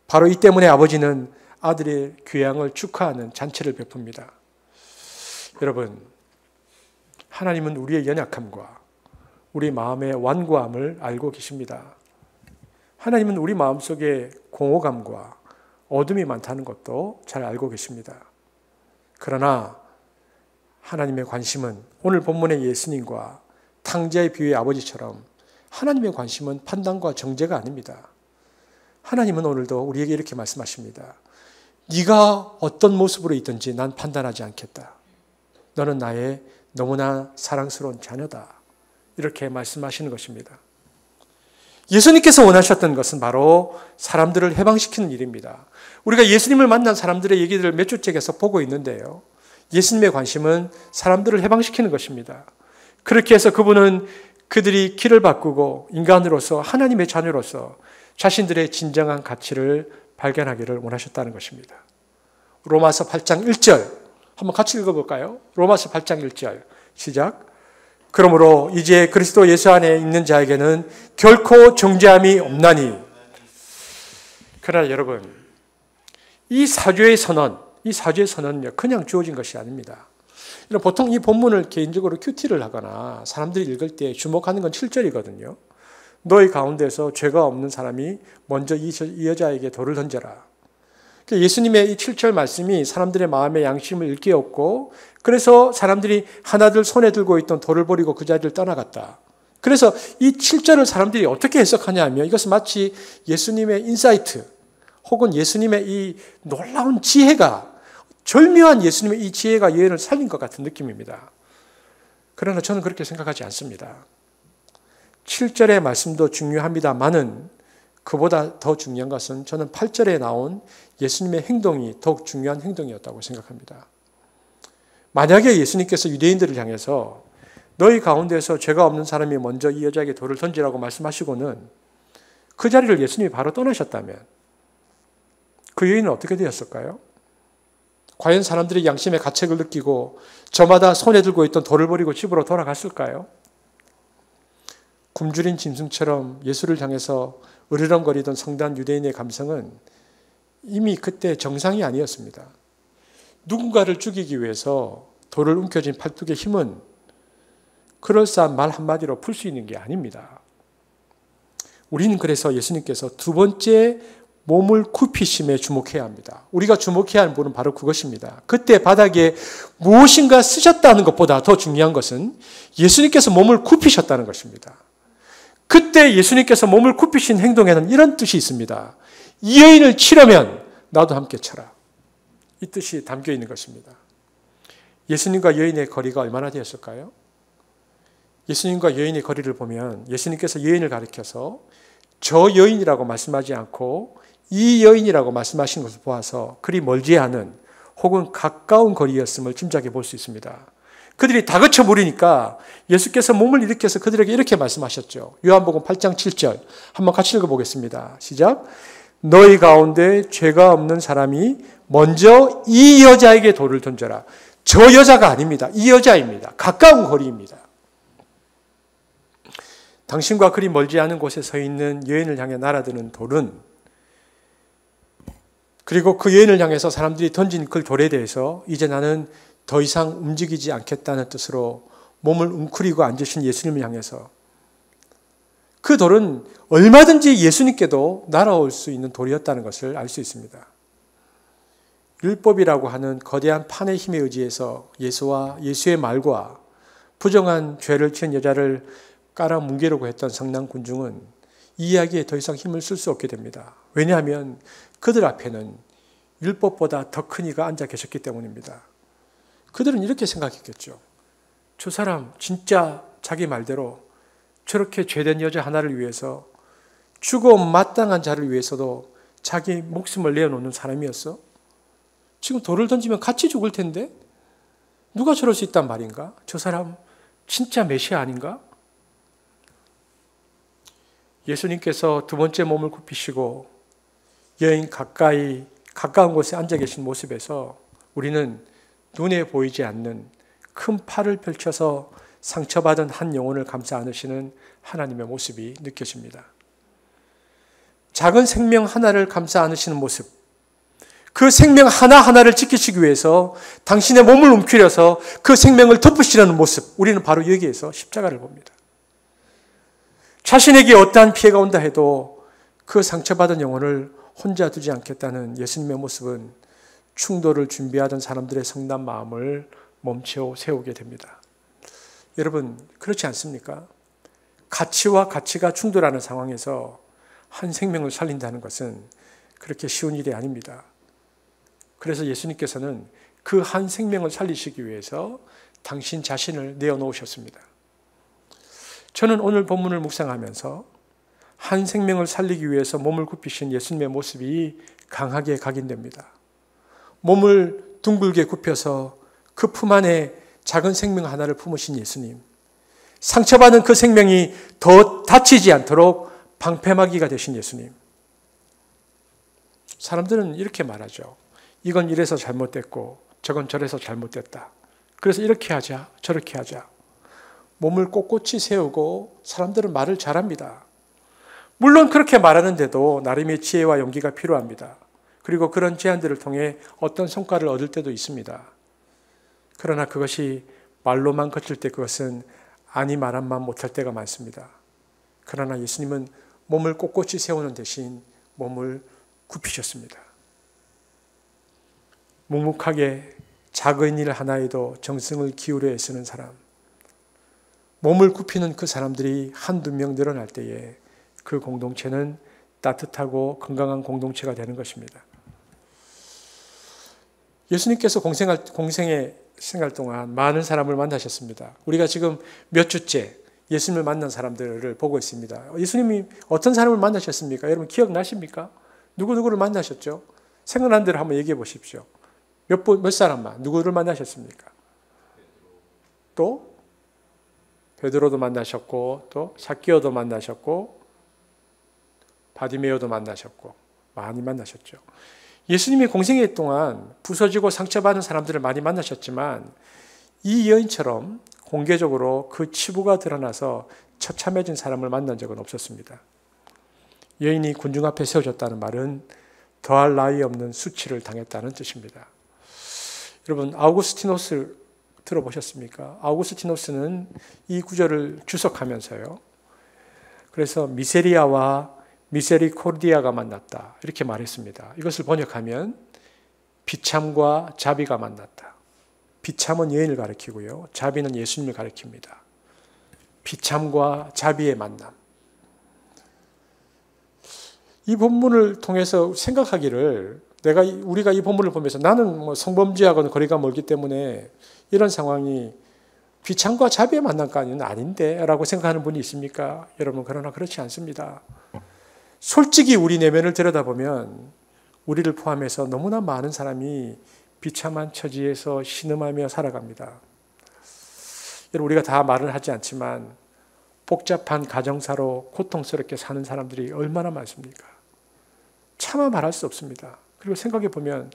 S3: 바로 이 때문에 아버지는 아들의 귀향을 축하하는 잔치를 베풉니다. 여러분, 하나님은 우리의 연약함과 우리 마음의 완고함을 알고 계십니다. 하나님은 우리 마음속에 공허감과 어둠이 많다는 것도 잘 알고 계십니다. 그러나 하나님의 관심은 오늘 본문의 예수님과 탕자의 비유의 아버지처럼 하나님의 관심은 판단과 정죄가 아닙니다. 하나님은 오늘도 우리에게 이렇게 말씀하십니다. 네가 어떤 모습으로 있든지 난 판단하지 않겠다. 너는 나의 너무나 사랑스러운 자녀다. 이렇게 말씀하시는 것입니다. 예수님께서 원하셨던 것은 바로 사람들을 해방시키는 일입니다. 우리가 예수님을 만난 사람들의 얘기들을 몇 주째 계속 보고 있는데요, 예수님의 관심은 사람들을 해방시키는 것입니다. 그렇게 해서 그분은 그들이 길을 바꾸고 인간으로서 하나님의 자녀로서 자신들의 진정한 가치를 발견하기를 원하셨다는 것입니다. 로마서 8장 1절 한번 같이 읽어볼까요? 로마서 8장 1절 시작. 그러므로 이제 그리스도 예수 안에 있는 자에게는 결코 정죄함이 없나니. 그러나 여러분, 이 사죄의 선언은요, 그냥 주어진 것이 아닙니다. 보통 이 본문을 개인적으로 큐티를 하거나 사람들이 읽을 때 주목하는 건 7절이거든요. 너희 가운데서 죄가 없는 사람이 먼저 이 여자에게 돌을 던져라. 예수님의 이 7절 말씀이 사람들의 마음의 양심을 일깨웠고, 그래서 사람들이 하나둘 손에 들고 있던 돌을 버리고 그 자리를 떠나갔다. 그래서 이 7절을 사람들이 어떻게 해석하냐 하면 이것은 마치 예수님의 인사이트 혹은 예수님의 이 놀라운 지혜가, 절묘한 예수님의 이 지혜가 여인을 살린 것 같은 느낌입니다. 그러나 저는 그렇게 생각하지 않습니다. 7절의 말씀도 중요합니다만은 그보다 더 중요한 것은 저는 8절에 나온 예수님의 행동이 더욱 중요한 행동이었다고 생각합니다. 만약에 예수님께서 유대인들을 향해서 너희 가운데서 죄가 없는 사람이 먼저 이 여자에게 돌을 던지라고 말씀하시고는 그 자리를 예수님이 바로 떠나셨다면 그 여인은 어떻게 되었을까요? 과연 사람들이 양심의 가책을 느끼고 저마다 손에 들고 있던 돌을 버리고 집으로 돌아갔을까요? 굶주린 짐승처럼 예수를 향해서 으르렁거리던 성단 유대인의 감성은 이미 그때 정상이 아니었습니다. 누군가를 죽이기 위해서 돌을 움켜쥔 팔뚝의 힘은 그럴싸한 말 한마디로 풀 수 있는 게 아닙니다. 우리는 그래서 예수님께서 두 번째 몸을 굽히심에 주목해야 합니다. 우리가 주목해야 하는 부분은 바로 그것입니다. 그때 바닥에 무엇인가 쓰셨다는 것보다 더 중요한 것은 예수님께서 몸을 굽히셨다는 것입니다. 그때 예수님께서 몸을 굽히신 행동에는 이런 뜻이 있습니다. 이 여인을 치려면 나도 함께 쳐라. 이 뜻이 담겨 있는 것입니다. 예수님과 여인의 거리가 얼마나 되었을까요? 예수님과 여인의 거리를 보면 예수님께서 여인을 가리켜서 저 여인이라고 말씀하지 않고 이 여인이라고 말씀하신 것을 보아서 그리 멀지 않은 혹은 가까운 거리였음을 짐작해 볼 수 있습니다. 그들이 다그쳐 버리니까 예수께서 몸을 일으켜서 그들에게 이렇게 말씀하셨죠. 요한복음 8장 7절 한번 같이 읽어보겠습니다. 시작. 너희 가운데 죄가 없는 사람이 먼저 이 여자에게 돌을 던져라. 저 여자가 아닙니다. 이 여자입니다. 가까운 거리입니다. 당신과 그리 멀지 않은 곳에 서 있는 여인을 향해 날아드는 돌은, 그리고 그 여인을 향해서 사람들이 던진 그 돌에 대해서 이제 나는 더 이상 움직이지 않겠다는 뜻으로 몸을 웅크리고 앉으신 예수님을 향해서, 그 돌은 얼마든지 예수님께도 날아올 수 있는 돌이었다는 것을 알 수 있습니다. 율법이라고 하는 거대한 판의 힘에 의지해서 예수와 예수의 말과 부정한 죄를 지은 여자를 깔아뭉개려고 했던 성난 군중은 이 이야기에 더 이상 힘을 쓸 수 없게 됩니다. 왜냐하면 그들 앞에는 율법보다 더 큰 이가 앉아 계셨기 때문입니다. 그들은 이렇게 생각했겠죠. 저 사람 진짜 자기 말대로 저렇게 죄된 여자 하나를 위해서, 죽어 마땅한 자를 위해서도 자기 목숨을 내어놓는 사람이었어? 지금 돌을 던지면 같이 죽을 텐데? 누가 저럴 수 있단 말인가? 저 사람 진짜 메시아 아닌가? 예수님께서 두 번째 몸을 굽히시고 여인 가까운 곳에 앉아 계신 모습에서 우리는 눈에 보이지 않는 큰 팔을 펼쳐서 상처받은 한 영혼을 감싸 안으시는 하나님의 모습이 느껴집니다. 작은 생명 하나를 감싸 안으시는 모습, 그 생명 하나하나를 지키시기 위해서 당신의 몸을 움켜려서 그 생명을 덮으시려는 모습, 우리는 바로 여기에서 십자가를 봅니다. 자신에게 어떠한 피해가 온다 해도 그 상처받은 영혼을 혼자 두지 않겠다는 예수님의 모습은 충돌을 준비하던 사람들의 성난 마음을 멈춰 세우게 됩니다. 여러분, 그렇지 않습니까? 가치와 가치가 충돌하는 상황에서 한 생명을 살린다는 것은 그렇게 쉬운 일이 아닙니다. 그래서 예수님께서는 그 한 생명을 살리시기 위해서 당신 자신을 내어놓으셨습니다. 저는 오늘 본문을 묵상하면서 한 생명을 살리기 위해서 몸을 굽히신 예수님의 모습이 강하게 각인됩니다. 몸을 둥글게 굽혀서 그 품 안에 작은 생명 하나를 품으신 예수님, 상처받은 그 생명이 더 다치지 않도록 방패막이가 되신 예수님. 사람들은 이렇게 말하죠. 이건 이래서 잘못됐고 저건 저래서 잘못됐다. 그래서 이렇게 하자, 저렇게 하자. 몸을 꼿꼿이 세우고 사람들은 말을 잘합니다. 물론 그렇게 말하는데도 나름의 지혜와 용기가 필요합니다. 그리고 그런 제안들을 통해 어떤 성과를 얻을 때도 있습니다. 그러나 그것이 말로만 그칠 때 그것은 아니 말한만 못할 때가 많습니다. 그러나 예수님은 몸을 꼿꼿이 세우는 대신 몸을 굽히셨습니다. 묵묵하게 작은 일 하나에도 정성을 기울여 애쓰는 사람, 몸을 굽히는 그 사람들이 한두 명 늘어날 때에 그 공동체는 따뜻하고 건강한 공동체가 되는 것입니다. 예수님께서 공생의 생활 동안 많은 사람을 만나셨습니다. 우리가 지금 몇 주째 예수님을 만난 사람들을 보고 있습니다. 예수님이 어떤 사람을 만나셨습니까? 여러분 기억나십니까? 누구누구를 만나셨죠? 생각난 대로 한번 얘기해 보십시오. 몇 사람만, 누구를 만나셨습니까? 또 베드로도 만나셨고, 또 삭개오도 만나셨고, 바디메오도 만나셨고, 많이 만나셨죠. 예수님이 공생애 동안 부서지고 상처받은 사람들을 많이 만나셨지만 이 여인처럼 공개적으로 그 치부가 드러나서 처참해진 사람을 만난 적은 없었습니다. 여인이 군중 앞에 세워졌다는 말은 더할 나위 없는 수치를 당했다는 뜻입니다. 여러분 아우구스티노스 들어보셨습니까? 아우구스티노스는 이 구절을 주석하면서요. 그래서 미세리아와 미세리코르디아가 만났다 이렇게 말했습니다. 이것을 번역하면 비참과 자비가 만났다. 비참은 여인을 가리키고요. 자비는 예수님을 가리킵니다. 비참과 자비의 만남. 이 본문을 통해서 생각하기를 우리가 이 본문을 보면서 나는 성범죄하고는 거리가 멀기 때문에 이런 상황이 비참과 자비의 만남까지는 아닌데 라고 생각하는 분이 있습니까? 여러분 그러나 그렇지 않습니다. 솔직히 우리 내면을 들여다보면 우리를 포함해서 너무나 많은 사람이 비참한 처지에서 신음하며 살아갑니다. 여러분 우리가 다 말을 하지 않지만 복잡한 가정사로 고통스럽게 사는 사람들이 얼마나 많습니까? 차마 말할 수 없습니다. 그리고 생각해 보면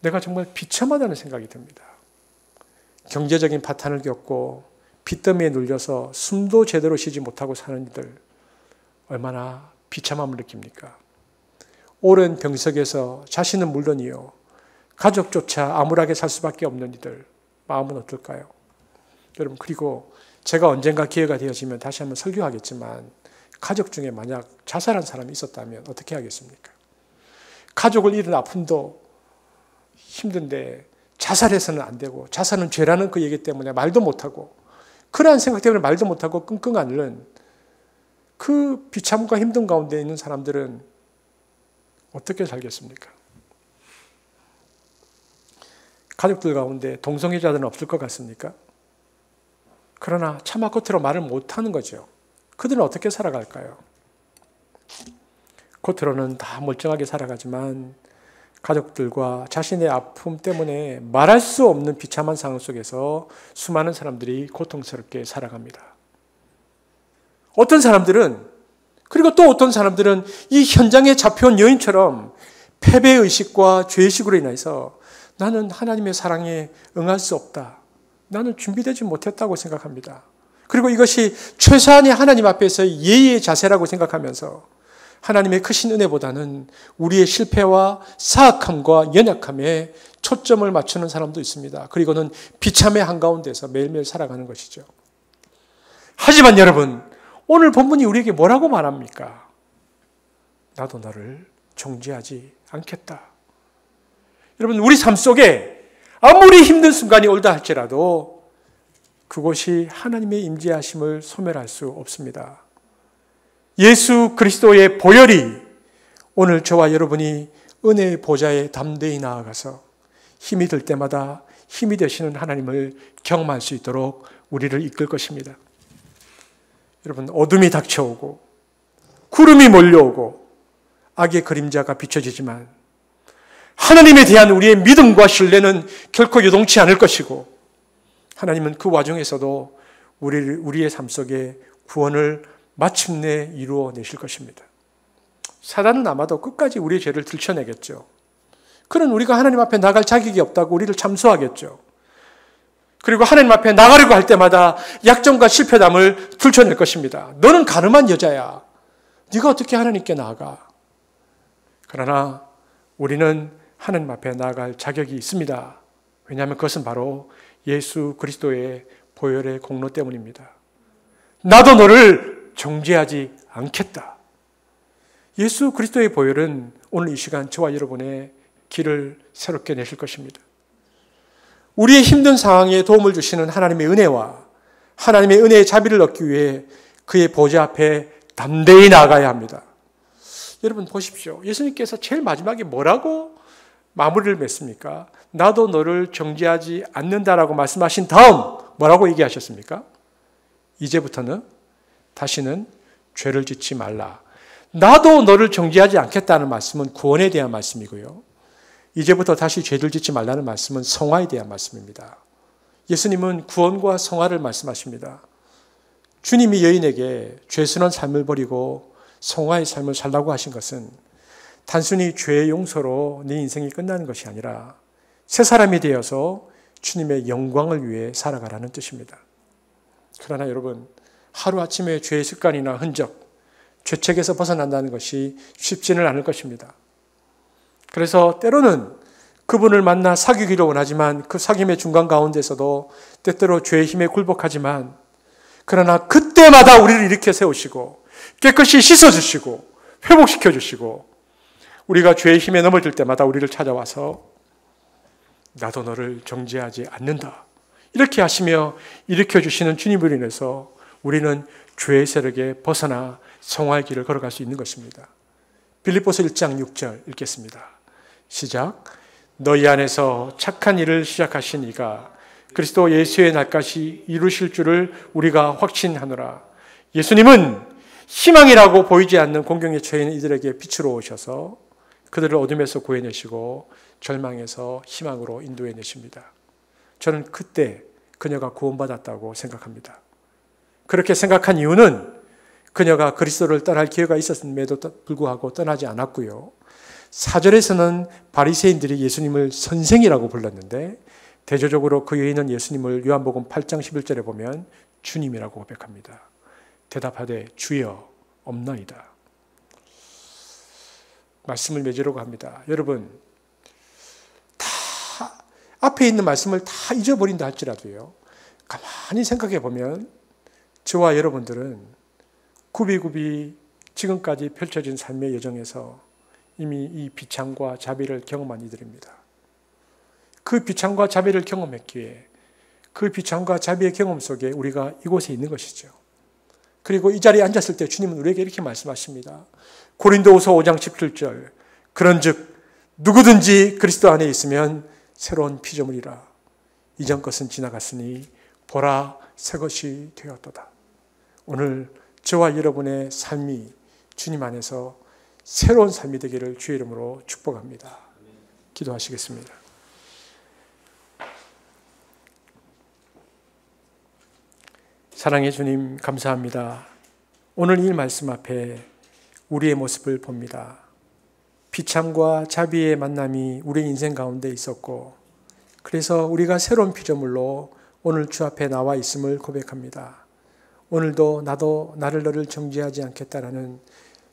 S3: 내가 정말 비참하다는 생각이 듭니다. 경제적인 파탄을 겪고 빚더미에 눌려서 숨도 제대로 쉬지 못하고 사는 이들 얼마나 비참함을 느낍니까? 오랜 병석에서 자신은 물론이요 가족조차 암울하게 살 수밖에 없는 이들 마음은 어떨까요? 여러분 그리고 제가 언젠가 기회가 되어지면 다시 한번 설교하겠지만 가족 중에 만약 자살한 사람이 있었다면 어떻게 하겠습니까? 가족을 잃은 아픔도 힘든데 자살해서는 안 되고 자살은 죄라는 그 얘기 때문에 말도 못하고 그러한 생각 때문에 말도 못하고 끙끙 앓는 그 비참과 힘든 가운데 있는 사람들은 어떻게 살겠습니까? 가족들 가운데 동성애자들은 없을 것 같습니까? 그러나 차마 겉으로 말을 못하는 거죠. 그들은 어떻게 살아갈까요? 겉으로는 다 멀쩡하게 살아가지만 가족들과 자신의 아픔 때문에 말할 수 없는 비참한 상황 속에서 수많은 사람들이 고통스럽게 살아갑니다. 어떤 사람들은 그리고 또 어떤 사람들은 이 현장에 잡혀온 여인처럼 패배의식과 죄의식으로 인해서 나는 하나님의 사랑에 응할 수 없다. 나는 준비되지 못했다고 생각합니다. 그리고 이것이 최소한의 하나님 앞에서 예의의 자세라고 생각하면서 하나님의 크신 은혜보다는 우리의 실패와 사악함과 연약함에 초점을 맞추는 사람도 있습니다. 그리고는 비참의 한가운데서 매일매일 살아가는 것이죠. 하지만 여러분, 오늘 본문이 우리에게 뭐라고 말합니까? 나도 너를 정죄하지 않겠다. 여러분, 우리 삶 속에 아무리 힘든 순간이 올다 할지라도 그곳이 하나님의 임재하심을 소멸할 수 없습니다. 예수 그리스도의 보혈이 오늘 저와 여러분이 은혜의 보좌에 담대히 나아가서 힘이 들 때마다 힘이 되시는 하나님을 경험할 수 있도록 우리를 이끌 것입니다. 여러분, 어둠이 닥쳐오고 구름이 몰려오고 악의 그림자가 비춰지지만 하나님에 대한 우리의 믿음과 신뢰는 결코 요동치 않을 것이고 하나님은 그 와중에서도 우리의 삶 속에 구원을 마침내 이루어 내실 것입니다. 사단은 아마도 끝까지 우리의 죄를 들춰내겠죠. 그는 우리가 하나님 앞에 나갈 자격이 없다고 우리를 참소하겠죠. 그리고 하나님 앞에 나가려고 할 때마다 약점과 실패담을 들춰낼 것입니다. 너는 가늠한 여자야. 네가 어떻게 하나님께 나아가? 그러나 우리는 하나님 앞에 나아갈 자격이 있습니다. 왜냐하면 그것은 바로 예수 그리스도의 보혈의 공로 때문입니다. 나도 너를 정죄하지 않겠다. 예수 그리스도의 보혈은 오늘 이 시간 저와 여러분의 길을 새롭게 내실 것입니다. 우리의 힘든 상황에 도움을 주시는 하나님의 은혜와 하나님의 은혜의 자비를 얻기 위해 그의 보좌 앞에 담대히 나아가야 합니다. 여러분 보십시오. 예수님께서 제일 마지막에 뭐라고 마무리를 맺습니까? 나도 너를 정죄하지 않는다라고 말씀하신 다음 뭐라고 얘기하셨습니까? 이제부터는 다시는 죄를 짓지 말라. 나도 너를 정죄하지 않겠다는 말씀은 구원에 대한 말씀이고요. 이제부터 다시 죄를 짓지 말라는 말씀은 성화에 대한 말씀입니다. 예수님은 구원과 성화를 말씀하십니다. 주님이 여인에게 죄스러운 삶을 버리고 성화의 삶을 살라고 하신 것은 단순히 죄의 용서로 네 인생이 끝나는 것이 아니라 새 사람이 되어서 주님의 영광을 위해 살아가라는 뜻입니다. 그러나 여러분, 하루아침에 죄의 습관이나 흔적, 죄책에서 벗어난다는 것이 쉽지는 않을 것입니다. 그래서 때로는 그분을 만나 사귀기를 원하지만 그 사귐의 중간 가운데서도 때때로 죄의 힘에 굴복하지만 그러나 그때마다 우리를 일으켜 세우시고 깨끗이 씻어주시고 회복시켜주시고 우리가 죄의 힘에 넘어질 때마다 우리를 찾아와서 나도 너를 정죄하지 않는다. 이렇게 하시며 일으켜주시는 주님을 인해서 우리는 죄의 세력에 벗어나 성화의 길을 걸어갈 수 있는 것입니다. 빌립보서 1장 6절 읽겠습니다. 시작. 너희 안에서 착한 일을 시작하신 이가 그리스도 예수의 날까지 이루실 줄을 우리가 확신하노라. 예수님은 희망이라고 보이지 않는 공경에 처해 있는 이들에게 빛으로 오셔서 그들을 어둠에서 구해내시고 절망에서 희망으로 인도해내십니다. 저는 그때 그녀가 구원받았다고 생각합니다. 그렇게 생각한 이유는 그녀가 그리스도를 떠날 기회가 있었음에도 불구하고 떠나지 않았고요. 4절에서는 바리새인들이 예수님을 선생이라고 불렀는데 대조적으로 그 여인은 예수님을 요한복음 8장 11절에 보면 주님이라고 고백합니다. 대답하되 주여 없나이다. 말씀을 맺으려고 합니다. 여러분, 다 앞에 있는 말씀을 다 잊어버린다 할지라도요. 가만히 생각해 보면 저와 여러분들은 굽이굽이 지금까지 펼쳐진 삶의 여정에서 이미 이 비창과 자비를 경험한 이들입니다. 그 비창과 자비를 경험했기에 그 비창과 자비의 경험 속에 우리가 이곳에 있는 것이죠. 그리고 이 자리에 앉았을 때 주님은 우리에게 이렇게 말씀하십니다. 고린도후서 5장 17절 그런즉 누구든지 그리스도 안에 있으면 새로운 피조물이라. 이전 것은 지나갔으니 보라 새 것이 되었도다. 오늘 저와 여러분의 삶이 주님 안에서 새로운 삶이 되기를 주의 이름으로 축복합니다. 기도하시겠습니다. 사랑의 주님 감사합니다. 오늘 이 말씀 앞에 우리의 모습을 봅니다. 비참과 자비의 만남이 우리의 인생 가운데 있었고 그래서 우리가 새로운 피조물로 오늘 주 앞에 나와 있음을 고백합니다. 오늘도 나도 나를 너를 정죄하지 않겠다라는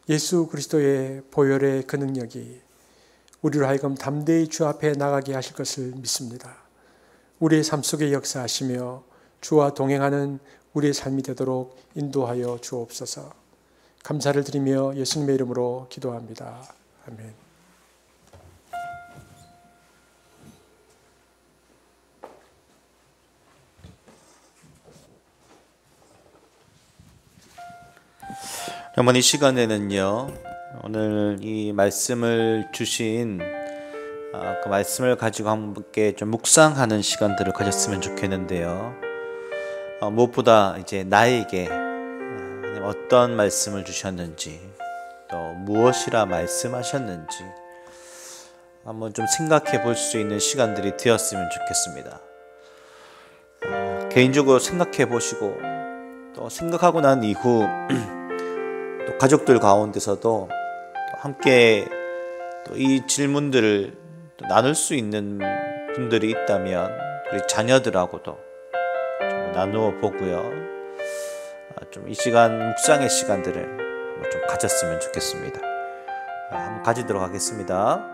S3: 예수 그리스도의 보혈의 그 능력이 우리로 하여금 담대히 주 앞에 나가게 하실 것을 믿습니다. 우리의 삶 속에 역사하시며 주와 동행하는 우리의 삶이 되도록 인도하여 주옵소서. 감사를 드리며 예수님의 이름으로 기도합니다. 아멘.
S1: 여러분, 이 시간에는요, 오늘 이 말씀을 주신 그 말씀을 가지고 함께 좀 묵상하는 시간들을 가졌으면 좋겠는데요. 무엇보다 이제 나에게 어떤 말씀을 주셨는지 또 무엇이라 말씀하셨는지 한번 좀 생각해 볼 수 있는 시간들이 되었으면 좋겠습니다. 개인적으로 생각해 보시고 또 생각하고 난 이후 또 가족들 가운데서도 함께 또 이 질문들을 또 나눌 수 있는 분들이 있다면 우리 자녀들하고도 좀 나누어 보고요. 좀 이 시간 묵상의 시간들을 좀 가졌으면 좋겠습니다. 한번 가지도록 하겠습니다.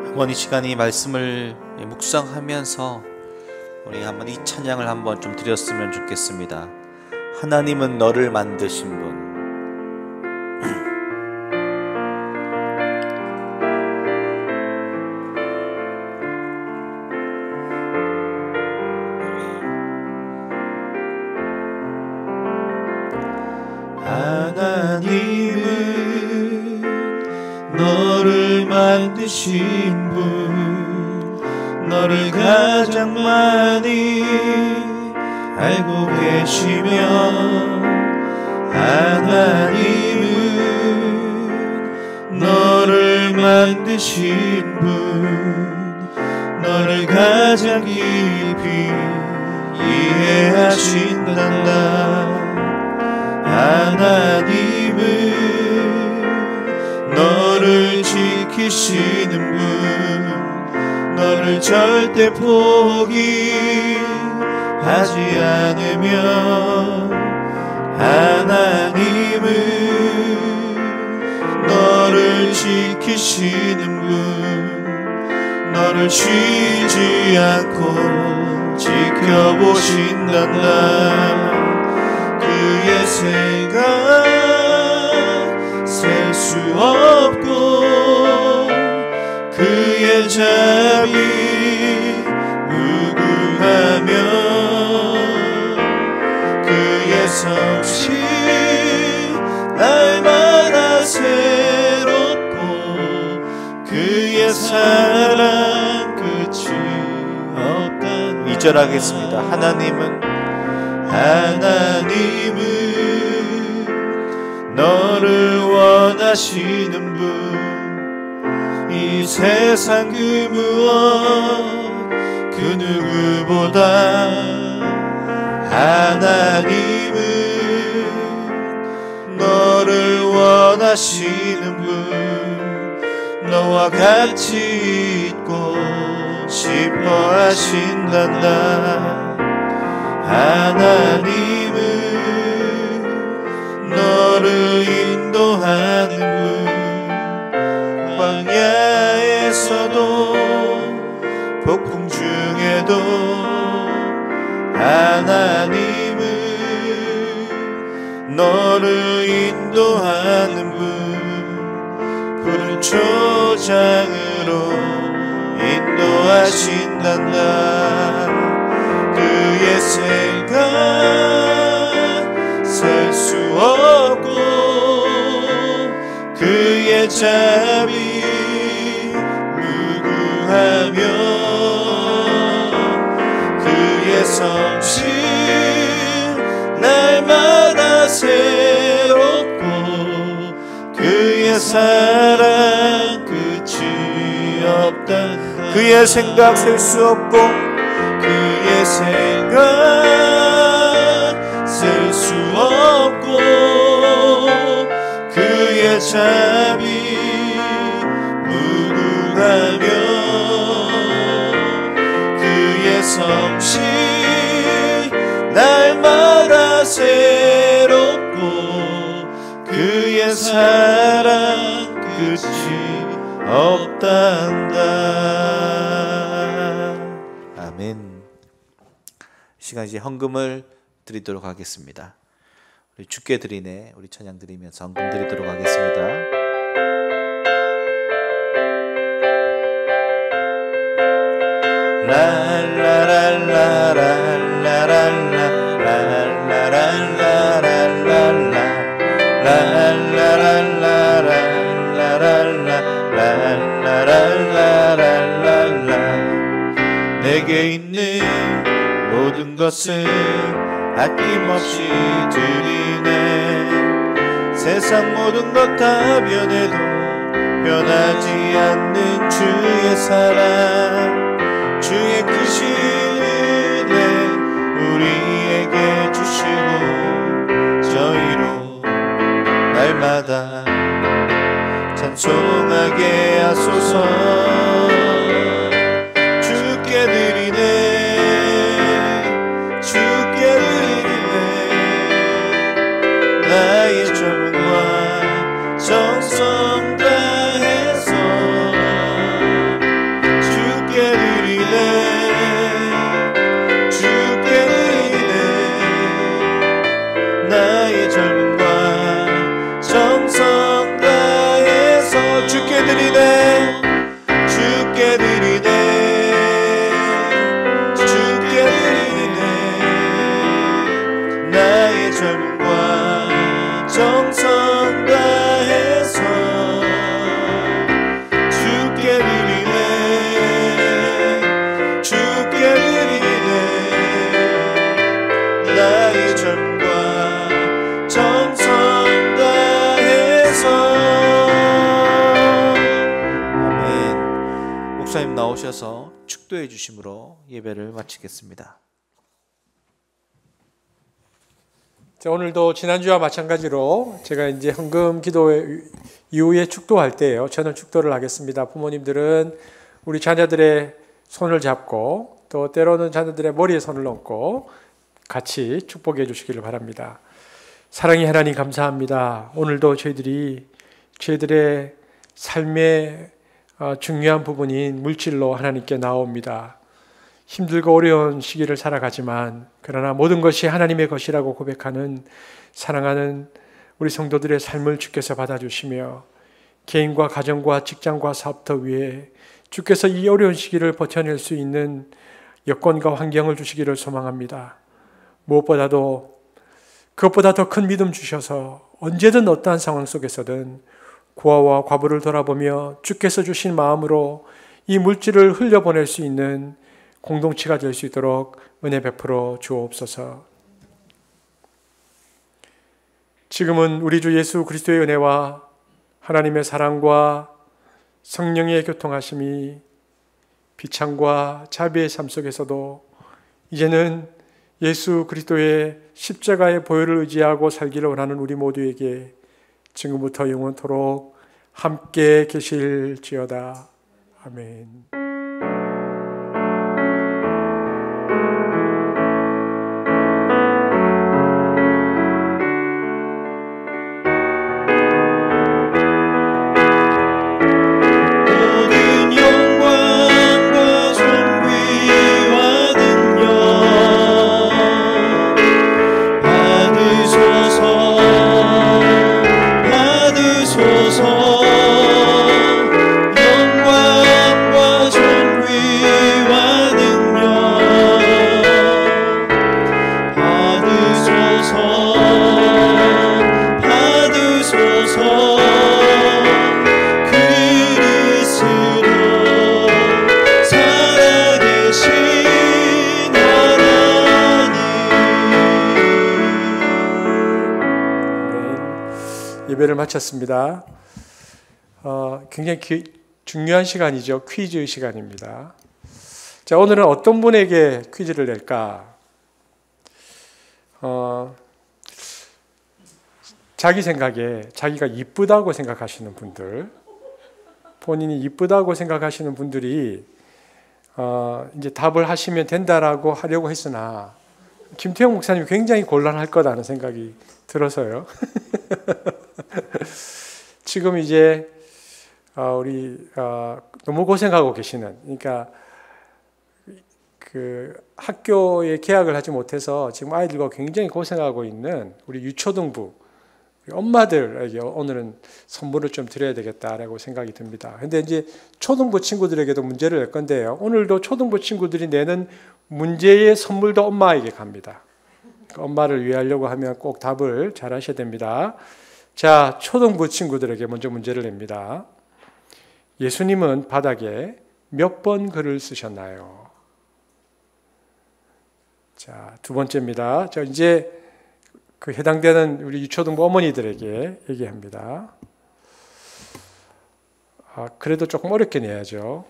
S1: 한번 이 시간이 말씀을 묵상하면서 우리 한번 이 찬양을 한번 좀 드렸으면 좋겠습니다. 하나님은 너를 만드신 분.
S2: 하나님은 너를 만드신 분, 너를 가장 많이 알고 계시며, 하나님은 너를 만드신 분, 너를 가장 깊이 이해하신단다. 하나님은 너를 지키시는 분, 너를 절대 포기하지 않으며, 하나님은 너를 지키시는 분, 너를 쉬지 않고 지켜보신단다. 그의 생각 셀 수 없고, 그의 자비 무궁하며, 그의 성실 날마다 새롭고, 그의 사랑 끝이 없다.
S1: 2절 하겠습니다.
S2: 하나님은 너를 원하시는 분, 이 세상 그 무엇 그 누구보다 하나님은 너를 원하시는 분, 너와 같이 있고 싶어 하신단다. 하나님은 너를 인도하는 분, 광야에서도 폭풍 중에도 하나님은 너를 인도하는 분, 푸른 초장으로 인도하신단다. 그의 생각 셀 수 없고, 그의 자비 무궁하며, 그의 성실 날마다 새롭고, 그의 사랑 끝이 없다.
S1: 그의 생각 셀 수 없고,
S2: 그의 생각 셀 수 없고, 그의 자비 무궁하며, 그의 성실 날마다 새롭고, 그의 사랑 끝이 없단다.
S1: 아멘. 시간 이제 헌금을 드리도록 하겠습니다. 우리 주께 드리네 우리 찬양 드리면서 헌금 드리도록 하겠습니다.
S2: 내게 있는 모든 것을 아낌없이 드리네. 세상 모든 것 다 변해도 변하지 않는 주의 사랑, 주의 크신 은혜 우리에게 주시고 저희로 날마다 찬송하게 하소서. 주께 드리네, 주께 드리네 나의 젊음과 정성 다해서. 주께 드리네, 주께 드리네 나의 젊음과 정성 다해서. 주께 드리네, 주께 드리네, 주께 드리네 나의 젊음과 정성 다해서. 주께 드리네, 주께 드리네 나의 젊음과 정성 다해서.
S1: 아멘. 목사님 나오셔서 축도해 주심으로 예배를 마치겠습니다.
S3: 자, 오늘도 지난주와 마찬가지로 제가 이제 헌금 기도 이후에 축도할 때예요. 저는 축도를 하겠습니다. 부모님들은 우리 자녀들의 손을 잡고 또 때로는 자녀들의 머리에 손을 얹고 같이 축복해 주시기를 바랍니다. 사랑의 하나님 감사합니다. 오늘도 저희들의 삶의 중요한 부분인 물질로 하나님께 나옵니다. 힘들고 어려운 시기를 살아가지만 그러나 모든 것이 하나님의 것이라고 고백하는 사랑하는 우리 성도들의 삶을 주께서 받아주시며 개인과 가정과 직장과 사업터 위에 주께서 이 어려운 시기를 버텨낼 수 있는 여건과 환경을 주시기를 소망합니다. 무엇보다도 그것보다 더 큰 믿음 주셔서 언제든 어떠한 상황 속에서든 고아와 과부를 돌아보며 주께서 주신 마음으로 이 물질을 흘려보낼 수 있는 공동체가 될 수 있도록 은혜 베풀어 주옵소서. 지금은 우리 주 예수 그리스도의 은혜와 하나님의 사랑과 성령의 교통하심이 비창과 자비의 삶 속에서도 이제는 예수 그리스도의 십자가의 보혈을 의지하고 살기를 원하는 우리 모두에게 지금부터 영원토록 함께 계실지어다. 아멘. 예배를 마쳤습니다. 굉장히 중요한 시간이죠. 퀴즈 시간입니다. 자, 오늘은 어떤 분에게 퀴즈를 낼까? 자기 생각에 자기가 이쁘다고 생각하시는 분들, 본인이 이쁘다고 생각하시는 분들이 이제 답을 하시면 된다라고 하려고 했으나 김태형 목사님이 굉장히 곤란할 거라는 생각이 들어서요. 지금 이제 우리 너무 고생하고 계시는, 그러니까 그 학교에 개학을 하지 못해서 지금 아이들과 굉장히 고생하고 있는 우리 유초등부 우리 엄마들에게 오늘은 선물을 좀 드려야 되겠다라고 생각이 듭니다. 근데 이제 초등부 친구들에게도 문제를 낼 건데요. 오늘도 초등부 친구들이 내는 문제의 선물도 엄마에게 갑니다. 엄마를 위하려고 하면 꼭 답을 잘 하셔야 됩니다. 자, 초등부 친구들에게 먼저 문제를 냅니다. 예수님은 바닥에 몇 번 글을 쓰셨나요? 자, 두 번째입니다. 저 이제 그 해당되는 우리 유초등부 어머니들에게 얘기합니다. 그래도 조금 어렵게 내야죠.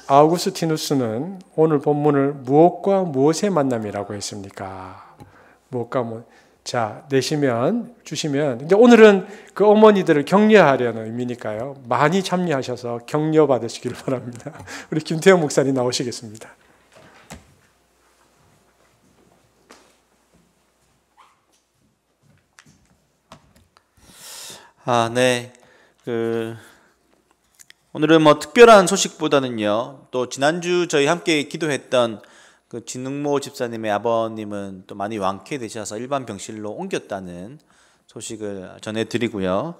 S3: 아우구스티누스는 오늘 본문을 무엇과 무엇의 만남이라고 했습니까? 무엇과 무엇. 자, 내시면 주시면 이제 오늘은 그 어머니들을 격려하려는 의미니까요. 많이 참여하셔서 격려 받으시길 바랍니다. 우리 김태형 목사님 나오시겠습니다.
S1: 네. 오늘은 뭐 특별한 소식보다는요, 또 지난주 저희 함께 기도했던 그 진흥모 집사님의 아버님은 또 많이 완쾌되셔서 일반 병실로 옮겼다는 소식을 전해드리고요.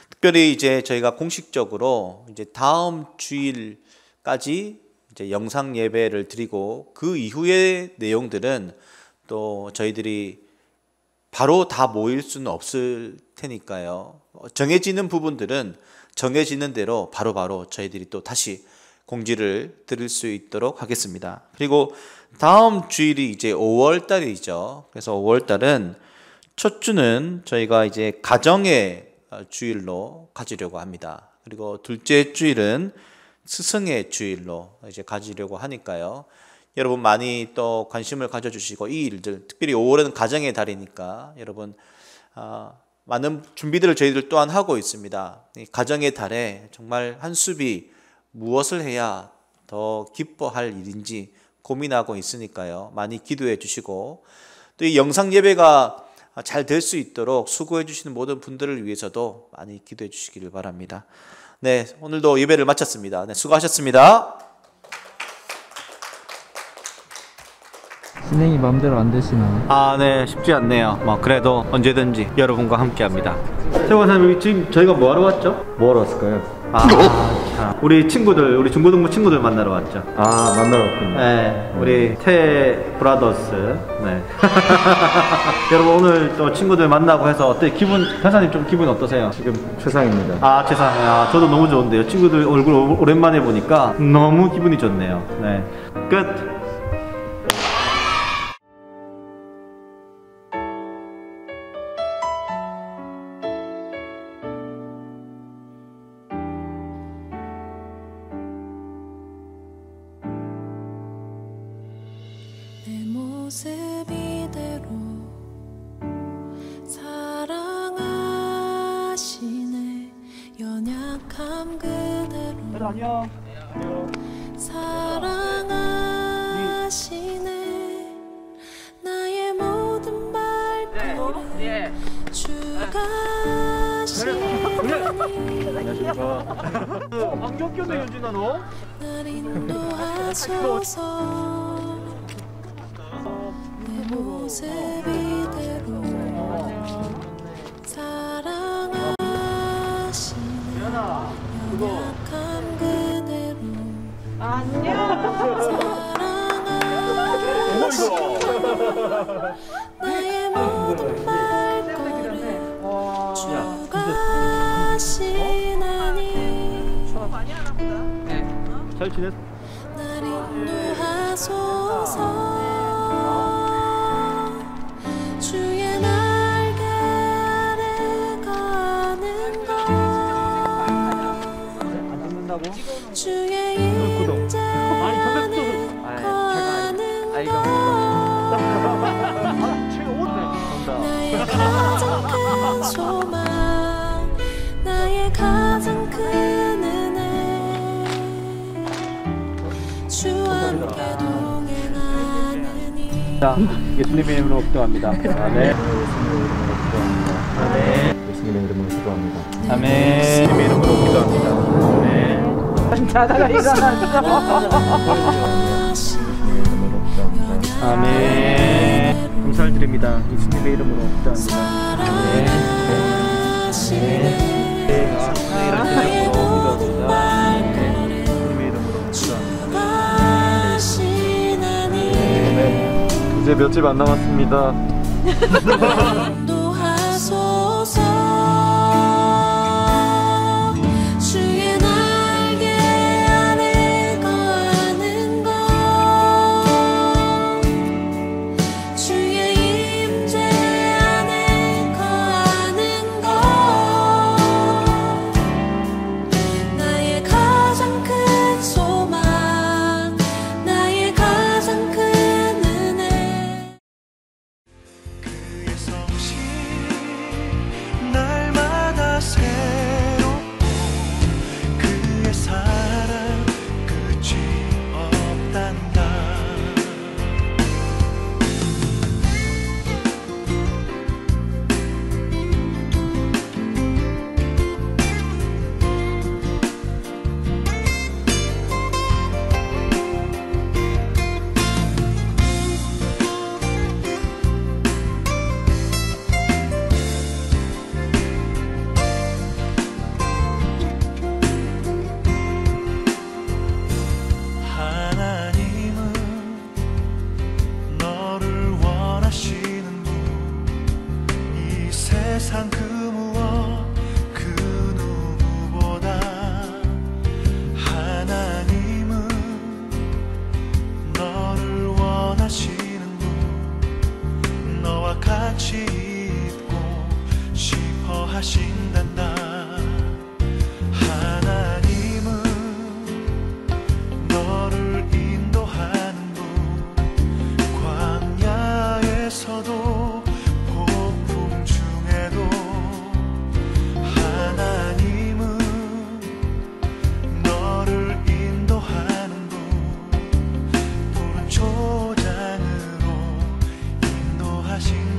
S1: 특별히 이제 저희가 공식적으로 이제 다음 주일까지 이제 영상 예배를 드리고 그 이후의 내용들은 또 저희들이 바로 다 모일 수는 없을 테니까요. 정해지는 부분들은 정해지는 대로 바로바로 저희들이 또 다시 공지를 드릴 수 있도록 하겠습니다. 그리고 다음 주일이 이제 5월 달이죠. 그래서 5월 달은 첫 주는 저희가 이제 가정의 주일로 가지려고 합니다. 그리고 둘째 주일은 스승의 주일로 이제 가지려고 하니까요. 여러분 많이 또 관심을 가져주시고 이 일들, 특별히 5월은 가정의 달이니까 여러분 많은 준비들을 저희들 또한 하고 있습니다. 이 가정의 달에 정말 한수비 무엇을 해야 더 기뻐할 일인지 고민하고 있으니까요. 많이 기도해 주시고 또 이 영상 예배가 잘 될 수 있도록 수고해 주시는 모든 분들을 위해서도 많이 기도해 주시기를 바랍니다. 네, 오늘도 예배를 마쳤습니다. 네, 수고하셨습니다.
S4: 진행이 마음대로 안 되시나?
S1: 네, 쉽지 않네요. 그래도 언제든지 여러분과 함께합니다. 태호 선생님, 지금 저희가 뭐 하러 왔죠?
S4: 뭐 하러 왔을까요?
S1: 참. 우리 친구들, 우리 중고등부 친구들 만나러 왔죠.
S4: 만나러 왔군요.
S1: 네, 우리 태 브라더스. 네. 여러분 오늘 또 친구들 만나고 해서 어때? 회사님 좀 기분 어떠세요?
S4: 지금 최상입니다.
S1: 최상. 저도 너무 좋은데요. 친구들 얼굴 오랜만에 보니까 너무 기분이 좋네요. 네, 끝.
S5: 이대로 사랑하시네 연약함 그대로
S1: 안녕.
S5: 사랑하시네 나의 모든 발걸음 주가 시나니
S1: 안경 꼈네 윤진아 너?
S5: 날 인도하소서 내 모습 이대로 사랑하시네 연약함 그대로 사랑하시네 나의 모든 발걸음 주가 시나니
S1: 잘 지냈어?
S5: 날 인도하소서 주의 날개 아래 가는 것
S1: 안 듣는다고?
S5: 주의 인자 안에 거하는 것 나의 가장 큰 소망 나의 가장 큰 은혜 주와 함께 동행하느니
S1: 예수님의 이름으로 기도합니다. 아멘.
S4: 예수님의 이름으로 기도합니다.
S1: 아멘. 예수님의 이름으로 기도합니다. 아멘. 자다가 일어났어. 아멘. 감사를 드립니다. 예수님의 이름으로 기도합니다.
S5: 나의 모든 발걸음
S1: 예수님의 이름으로 기도합니다.
S4: 이제 몇 집 안 남았습니다.
S5: 인도하소서. 주의 날개 아래 거하는 것, 주의 임재 안에 거하는 것, 나의 가장 큰 소망, 나의 가장 큰 은혜.
S2: 그의 성실 날마다 새롭고 그의 사랑 끝이 없단다. 하나님은 너를 원하시는 분, 이 세상 그 무엇 그 누구보다. 하나님은 너를 원하시는 분, 너와 같이 있고 싶어 하신단다. 하나님은 너를 인도하는 분, 광야에서도 폭풍 중에도. 하나님은 너를 인도하는 분, 푸른 초장으로 인도하신